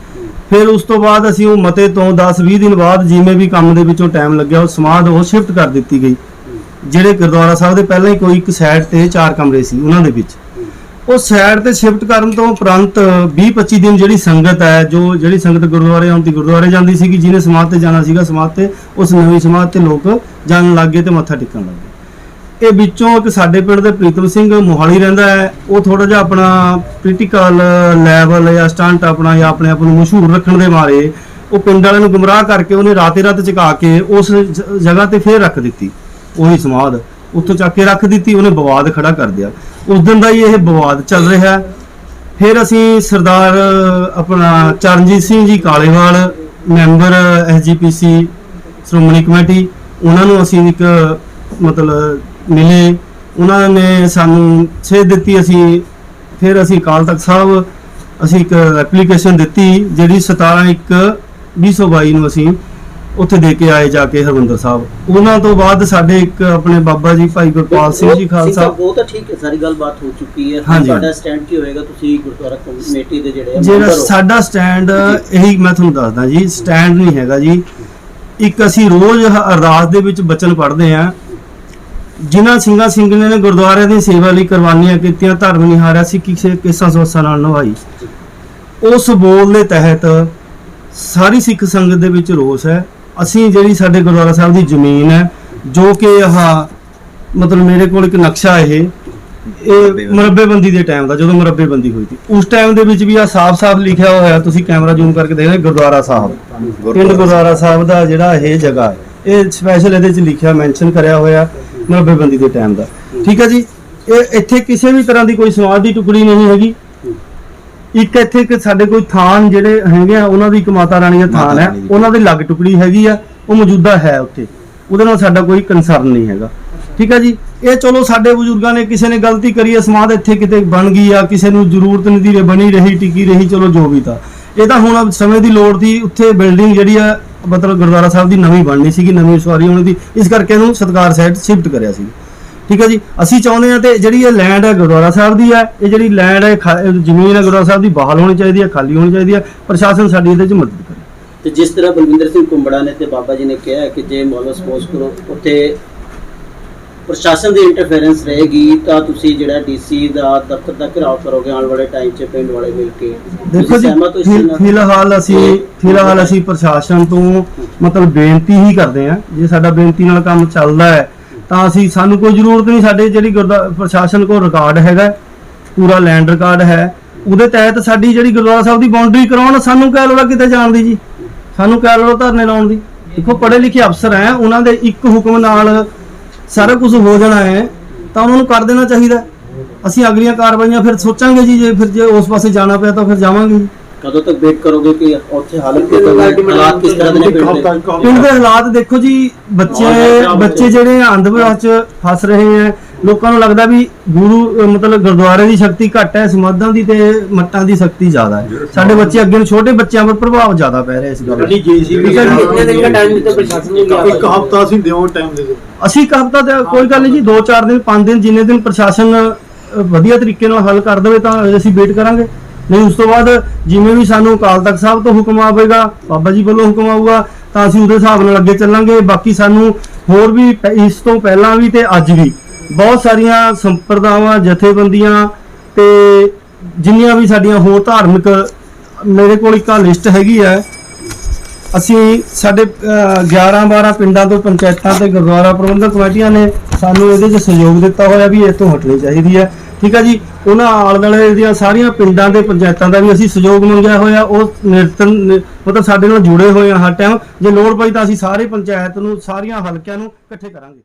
ਫਿਰ ਉਸ ਤੋਂ ਬਾਅਦ ਅਸੀਂ ਉਹ ਮਤੇ ਤੋਂ 10-20 ਦਿਨ ਬਾਅਦ ਜਿਵੇਂ ਵੀ ਕੰਮ ਦੇ ਵਿੱਚੋਂ ਟਾਈਮ ਲੱਗਿਆ ਉਹ ਸਮਾਧ ਉਹ ਸ਼ਿਫਟ ਕਰ ਦਿੱਤੀ ਗਈ। ਜਿਹੜੇ ਗੁਰਦੁਆਰਾ ਸਾਹਿਬ ਦੇ ਪਹਿਲਾਂ ਹੀ ਕੋਈ ਇੱਕ ਸਾਈਡ ਤੇ 4 ਕਮਰੇ ਸੀ ਉਹਨਾਂ ਦੇ ਵਿੱਚ ਉਹ ਸਾਈਡ ਤੇ ਸ਼ਿਫਟ ਕਰਨ ਤੋਂ ਉਪਰੰਤ 20-25 ਦਿਨ ਜਿਹੜੀ ਸੰਗਤ ਹੈ, ਜਿਹੜੀ ਸੰਗਤ ਗੁਰਦੁਆਰੇ ਆਉਂਦੀ ਗੁਰਦੁਆਰੇ ਜਾਂਦੀ ਸੀਗੀ, ਜਿਹਨੇ ਸਮਾਧ ਤੇ ਜਾਣਾ ਸੀਗਾ ਸਮਾਧ ਤੇ, ਉਸ ਨਵੀਂ ਸਮਾਧ ਤੇ ਲੋਕ ਜਾਣ ਲੱਗ ਗਏ ਤੇ ਮੱਥਾ ਟੇਕਣ ਲੱਗ ਗਏ। ਇਹ ਵਿੱਚੋਂ ਇੱਕ ਸਾਡੇ ਪਿੰਡ ਦੇ ਪ੍ਰੀਤਮ ਸਿੰਘ ਮੋਹਾਲੀ ਰਹਿੰਦਾ ਹੈ, ਉਹ ਥੋੜਾ ਜਿਹਾ ਆਪਣਾ ਪੋਲੀਟੀਕਲ ਲੈਵਲ ਜਾਂ ਸਟੰਟ ਆਪਣਾ ਜਾਂ ਆਪਣੇ ਆਪ ਨੂੰ ਮਸ਼ਹੂਰ ਰੱਖਣ ਦੇ ਮਾਰੇ ਉਹ ਪਿੰਡ ਵਾਲਿਆਂ ਨੂੰ ਗੁੰਮਰਾਹ ਕਰਕੇ ਉਹਨੇ ਰਾਤੇ ਰਾਤ ਚੁਕਾ ਕੇ ਉਸ ਜਗ੍ਹਾ ਤੇ ਫੇਰ ਰੱਖ ਦਿੱਤੀ। ਉਹੀ ਸਮਾਧ ਉੱਥੋਂ ਚੱਕ ਕੇ ਰੱਖ ਦਿੱਤੀ, ਉਹਨੇ ਵਿਵਾਦ ਖੜਾ ਕਰ ਦਿਆ। ਉਸ ਦਿਨ ਦਾ ਹੀ ਇਹ ਵਿਵਾਦ ਚੱਲ ਰਿਹਾ। ਫਿਰ ਅਸੀਂ ਸਰਦਾਰ ਆਪਣਾ Charanjit Singh ji Kalewal, member SGPC Shiromani committee, ਉਹਨਾਂ ਨੂੰ ਅਸੀਂ ਇੱਕ ਮਤਲਬ ਮਿਲੇ, ਉਹਨਾਂ ਨੇ ਸਾਨੂੰ ਸੇਧ ਦਿੱਤੀ। ਫਿਰ ਅਸੀਂ ਅਕਾਲ ਤਖਤ ਸਾਹਿਬ ਅਸੀਂ ਇੱਕ ਐਪਲੀਕੇਸ਼ਨ ਦਿੱਤੀ, ਜਿਹੜੀ 17/1/2022 ਨੂੰ ਅਸੀਂ ਉੱਥੇ ਦੇ ਕੇ ਆਏ ਜਾ ਕੇ ਹਰਿਮੰਦਰ ਸਾਹਿਬ। ਉਹਨਾਂ ਤੋਂ ਬਾਅਦ ਸਾਡੇ ਇੱਕ ਆਪਣੇ ਬਾਬਾ ਜੀ ਭਾਈ ਗੁਰਪਾਲ ਸਿੰਘ ਜੀ ਖਾਲਸਾ, ਉਹ ਤਾਂ ਠੀਕ ਹੈ, ਸਾਰੀ ਗੱਲਬਾਤ ਹੋ ਚੁੱਕੀ ਹੈ। ਹਾਂਜੀ। ਤੁਹਾਡਾ ਸਟੈਂਡ ਕੀ ਹੋਏਗਾ? ਤੁਸੀਂ ਗੁਰਦੁਆਰਾ ਕਮੇਟੀ ਦੇ ਜਿਹੜੇ ਜਿਹੜਾ ਸਾਡਾ ਸਟੈਂਡ ਇਹੀ ਮੈਂ ਤੁਹਾਨੂੰ ਦੱਸਦਾ ਜੀ, ਸਟੈਂਡ ਨਹੀਂ ਹੈਗਾ ਜੀ। ਇੱਕ ਅਸੀਂ ਰੋਜ਼ ਅਰਦਾਸ ਦੇ ਵਿੱਚ ਬਚਨ ਪੜ੍ਹਦੇ ਆ, ਜਿਨ੍ਹਾਂ ਸਿੰਘਾਂ ਨੇ ਗੁਰਦੁਆਰਿਆਂ ਦੀ ਸੇਵਾ ਲਈ ਕੁਰਬਾਨੀਆਂ ਕੀਤੀਆਂ, ਧਰਮ ਨਹੀਂ ਹਾਰਿਆ ਸੀ, ਕਿਸੇ ਕਿਸਾਂ ਸੋਸਾਂ ਨਾਲ ਨਿਭਾਈ। ਉਸ ਬੋਲ ਦੇ ਤਹਿਤ ਸਾਰੀ ਸਿੱਖ ਸੰਗਤ ਦੇ ਵਿੱਚ ਰੋਸ ਹੈ। ਅਸੀਂ ਜਿਹੜੀ ਸਾਡੇ ਗੁਰਦੁਆਰਾ ਸਾਹਿਬ ਦੀ ਜ਼ਮੀਨ ਹੈ, ਜੋ ਕਿ ਮਤਲਬ ਮੇਰੇ ਕੋਲ ਇੱਕ ਨਕਸ਼ਾ ਇਹ ਮੁਰੱਬੇਬੰਦੀ ਦੇ ਟਾਈਮ ਦਾ, ਜਦੋਂ ਮੁਰੱਬੇਬੰਦੀ ਹੋਈ ਸੀ ਉਸ ਟਾਈਮ ਦੇ ਵਿੱਚ ਵੀ ਸਾਫ਼-ਸਾਫ਼ ਲਿਖਿਆ ਹੋਇਆ, ਤੁਸੀਂ ਕੈਮਰਾ ਜ਼ੂਮ ਕਰਕੇ ਦੇਖੋ, ਗੁਰਦੁਆਰਾ ਸਾਹਿਬ, ਪਿੰਡ ਗੁਰਦੁਆਰਾ ਸਾਹਿਬ ਦਾ ਜਿਹੜਾ ਇਹ ਜਗ੍ਹਾ ਹੈ, ਇਹ ਸਪੈਸ਼ਲ ਇਹਦੇ 'ਚ ਲਿਖਿਆ, ਮੈਂਸ਼ਨ ਕਰਿਆ ਹੋਇਆ ਮੁਰੱਬੇਬੰਦੀ ਦੇ ਟਾਈਮ ਦਾ। ਠੀਕ ਹੈ ਜੀ। ਇਹ ਇੱਥੇ ਕਿਸੇ ਵੀ ਤਰ੍ਹਾਂ ਦੀ ਕੋਈ ਸਮਾਜ ਦੀ ਟੁਕੜੀ ਨਹੀਂ ਹੈਗੀ। ਇੱਕ ਇੱਥੇ ਕਿ ਸਾਡੇ ਕੋਈ ਥਾਨ ਜਿਹੜੇ ਹੈਗੇ ਆ, ਉਹਨਾਂ ਦੀ ਇੱਕ ਮਾਤਾ ਰਾਣੀ ਦਾ ਥਾਨ ਹੈ, ਉਹਨਾਂ ਦੀ ਲੱਗ ਟੁਕੜੀ ਹੈਗੀ ਆ, ਉਹ ਮੌਜੂਦਾ ਹੈ ਉੱਥੇ, ਉਹਦੇ ਨਾਲ ਸਾਡਾ ਕੋਈ ਕੰਸਰਨ ਨਹੀਂ ਹੈਗਾ। ਠੀਕ ਹੈ ਜੀ। ਇਹ ਚਲੋ ਸਾਡੇ ਬਜ਼ੁਰਗਾਂ ਨੇ, ਕਿਸੇ ਨੇ ਗਲਤੀ ਕਰੀ ਹੈ, ਸਮਾਧ ਇੱਥੇ ਕਿਤੇ ਬਣ ਗਈ ਆ, ਕਿਸੇ ਨੂੰ ਜ਼ਰੂਰਤ ਨਹੀਂ ਦੀ ਬਣੀ ਰਹੀ, ਟਿਕੀ ਰਹੀ, ਚਲੋ ਜੋ ਵੀ ਤਾਂ। ਇਹ ਤਾਂ ਹੁਣ ਸਮੇਂ ਦੀ ਲੋੜ ਸੀ, ਉੱਥੇ ਬਿਲਡਿੰਗ ਜਿਹੜੀ ਆ ਮਤਲਬ ਗੁਰਦੁਆਰਾ ਸਾਹਿਬ ਦੀ ਨਵੀਂ ਬਣਨੀ ਸੀਗੀ, ਨਵੀਂ ਉਸਾਰੀ ਹੋਣੀ ਸੀ, ਇਸ ਕਰਕੇ ਇਹਨੂੰ ਸਤਕਾਰ ਸਾਈਡ ਸ਼ਿਫਟ ਕਰਿਆ ਸੀ। ਠੀਕ ਹੈ ਜੀ। ਅਸੀਂ ਚਾਹੁੰਦੇ ਹਾਂ ਤੇ ਜਿਹੜੀ ਇਹ ਲੈਂਡ ਹੈ ਗੁਰਦੁਆਰਾ ਸਾਹਿਬ ਦੀ ਹੈ, ਇਹ ਜਿਹੜੀ ਲੈਂਡ ਹੈ ਜ਼ਮੀਨ ਹੈ ਗੁਰਦੁਆਰਾ ਸਾਹਿਬ ਦੀ ਬਹਾਲ ਹੋਣੀ ਚਾਹੀਦੀ ਹੈ, ਖਾਲੀ ਹੋਣੀ ਚਾਹੀਦੀ ਹੈ। ਪ੍ਰਸ਼ਾਸਨ ਸਾਡੀ ਇਹਦੇ 'ਚ ਮਦਦ ਕਰੇ। ਤੇ ਜਿਸ ਤਰ੍ਹਾਂ ਬਲਵਿੰਦਰ ਸਿੰਘ ਕੁੰਬੜਾ ਨੇ ਤੇ ਬਾਬਾ ਜੀ ਨੇ ਕਿਹਾ ਕਿ ਜੇ ਮੰਨ ਲਓ ਸਪੋਜ਼ ਕਰੋ ਉੱਥੇ ਪ੍ਰਸ਼ਾਸਨ ਦੀ ਇੰਟਰਫੇਰੈਂਸ ਰਹੇਗੀ ਤਾਂ ਤੁਸੀਂ ਜਿਹੜਾ DC ਦਾ ਦਫ਼ਤਰ ਦਾ ਘਿਰਾਓ ਕਰੋਗੇ ਆਉਣ ਵਾਲੇ ਟਾਈਮ 'ਚ ਪਿੰਡ ਵਾਲੇ ਮਿਲ ਕੇ। ਦੇਖੋ ਜੀ, ਫਿਲਹਾਲ ਅਸੀਂ ਪ੍ਰਸ਼ਾਸਨ ਤੋਂ ਮਤਲਬ ਬੇਨਤੀ ਹੀ ਕਰਦੇ ਹਾਂ। ਜੇ ਸਾਡਾ ਬੇਨਤੀ ਨਾਲ ਕੰਮ ਚੱਲਦਾ ਹੈ ਤਾਂ ਸਾਨੂੰ ਕੋਈ ਜ਼ਰੂਰਤ ਨਹੀਂ। ਸਾਡੇ ਜਿਹੜੀ ਪ੍ਰਸ਼ਾਸਨ ਕੋਲ ਰਿਕਾਰਡ ਹੈਗਾ, ਪੂਰਾ ਲੈਂਡ ਰਿਕਾਰਡ ਹੈ, ਉਹਦੇ ਤਹਿਤ ਸਾਡੀ ਜਿਹੜੀ ਗੁਰਦੁਆਰਾ ਸਾਹਿਬ ਦੀ ਬਾਉਂਡਰੀ ਕਰਾਉਣ, ਸਾਨੂੰ ਕਿਆ ਲੋੜ ਕਿਤੇ ਜਾਣ ਦੀ ਜੀ, ਸਾਨੂੰ ਕਿਆ ਲੋੜ ਧਰਨੇ ਲਾਉਣ ਦੀ। ਦੇਖੋ ਪੜ੍ਹੇ ਲਿਖੇ ਅਫਸਰ ਹੈ, ਉਹਨਾਂ ਦੇ ਇੱਕ ਹੁਕਮ ਨਾਲ ਸਾਰਾ ਕੁਝ ਹੋ ਜਾਣਾ ਹੈ ਤਾਂ ਉਹਨਾਂ ਨੂੰ ਕਰ ਦੇਣਾ ਚਾਹੀਦਾ। ਅਸੀਂ ਅਗਲੀਆਂ ਕਾਰਵਾਈਆਂ ਫਿਰ ਸੋਚਾਂਗੇ ਜੀ, ਜੇ ਉਸ ਪਾਸੇ ਜਾਣਾ ਪਿਆ ਤਾਂ ਫਿਰ ਜਾਵਾਂਗੇ ਜੀ। ਕਦੋਂ ਤੱਕ ਵੇਟ ਕਰੋਗੇ ਕਿ ਉੱਥੇ ਹਾਲਤ ਕਿਸ ਤਰ੍ਹਾਂ ਦੇ ਨੇ ਪਿੰਡ ਦੇ ਹਾਲਾਤ? ਦੇਖੋ ਜੀ, ਬੱਚੇ ਜਿਹੜੇ ਅੰਧ ਵਿਸ਼ਵਾਸ 'ਚ ਫਸ ਰਹੇ ਹੈ। ਲੋਕਾਂ ਨੂੰ ਲੱਗਦਾ ਵੀ ਗੁਰੂ ਮਤਲਬ ਗੁਰਦੁਆਰੇ ਦੀ ਸ਼ਕਤੀ ਘੱਟ ਹੈ, ਸਮਾਧਾਂ ਦੀ ਤੇ ਮੱਟਾਂ ਦੀ ਸ਼ਕਤੀ ਜ਼ਿਆਦਾ ਹੈ। ਸਾਡੇ ਬੱਚੇ ਅੱਗੇ ਨੂੰ ਛੋਟੇ ਬੱਚਿਆਂ 'ਤੇ ਪ੍ਰਭਾਵ ਜ਼ਿਆਦਾ ਪੈ ਰਿਹਾ ਇਸ ਗੱਲ ਦਾ। ਇੱਕ ਹਫ਼ਤਾ ਅਸੀਂ ਦਿਓ ਟਾਈਮ ਦੇ ਦਿਓ। ਅਸੀਂ ਇੱਕ ਹਫ਼ਤਾ ਤੇ ਕੋਈ ਗੱਲ ਨਹੀਂ ਜੀ, 2-4 ਦਿਨ 5 ਦਿਨ, ਜਿੰਨੇ ਦਿਨ ਪ੍ਰਸ਼ਾਸਨ ਵਧੀਆ ਤਰੀਕੇ ਨਾਲ ਹੱਲ ਕਰ ਦੇਵੇ ਤਾਂ ਅਸੀਂ ਵੇਟ ਕਰਾਂਗੇ। ਨਹੀਂ ਉਸ ਤੋਂ ਬਾਅਦ ਜਿਵੇਂ ਵੀ ਸਾਨੂੰ ਅਕਾਲ ਤਖਤ ਸਾਹਿਬ ਤੋਂ ਹੁਕਮ ਆਵੇਗਾ, ਬਾਬਾ ਜੀ ਵੱਲੋਂ ਹੁਕਮ ਆਊਗਾ, ਤਾਂ ਅਸੀਂ ਉਹਦੇ ਹਿਸਾਬ ਨਾਲ ਅੱਗੇ ਚੱਲਾਂਗੇ। ਬਾਕੀ ਸਾਨੂੰ ਹੋਰ ਵੀ ਇਸ ਤੋਂ ਪਹਿਲਾਂ ਵੀ ਤੇ ਅੱਜ ਵੀ ਬਹੁਤ ਸਾਰੀਆਂ ਸੰਪਰਦਾਵਾਂ, ਜਥੇਬੰਦੀਆਂ ਤੇ ਜਿੰਨੀਆਂ ਵੀ ਸਾਡੀਆਂ ਹੋਰ ਧਾਰਮਿਕ, ਮੇਰੇ ਕੋਲ ਇੱਕ ਲਿਸਟ ਹੈਗੀ ਹੈ। ਅਸੀਂ ਸਾਡੇ 11-12 ਪਿੰਡਾਂ ਤੋਂ ਪੰਚਾਇਤਾਂ ਤੇ ਗੁਰਦੁਆਰਾ ਪ੍ਰਬੰਧਕ ਕਮੇਟੀਆਂ ਨੇ ਸਾਨੂੰ ਇਹਦੇ 'ਚ ਸਹਿਯੋਗ ਦਿੱਤਾ ਹੋਇਆ ਵੀ ਇਹ ਤੋਂ ਹਟਣੀ ਚਾਹੀਦੀ ਹੈ। ਠੀਕ ਹੈ ਜੀ। ਉਹਨਾਂ ਆਲੇ ਦੁਆਲੇ ਦੀਆਂ ਸਾਰੀਆਂ ਪਿੰਡਾਂ ਦੇ ਪੰਚਾਇਤਾਂ ਦਾ ਵੀ ਅਸੀਂ ਸਹਿਯੋਗ ਮੰਗਿਆ ਹੋਇਆ। ਉਹ ਮਤਲਬ ਸਾਡੇ ਨਾਲ ਜੁੜੇ ਹੋਏ ਆ ਹਰ ਟਾਈਮ। ਜੇ ਲੋੜ ਪਈ ਤਾਂ ਅਸੀਂ ਸਾਰੇ ਪੰਚਾਇਤ ਨੂੰ, ਸਾਰੀਆਂ ਹਲਕਿਆਂ ਨੂੰ ਇਕੱਠੇ ਕਰਾਂਗੇ।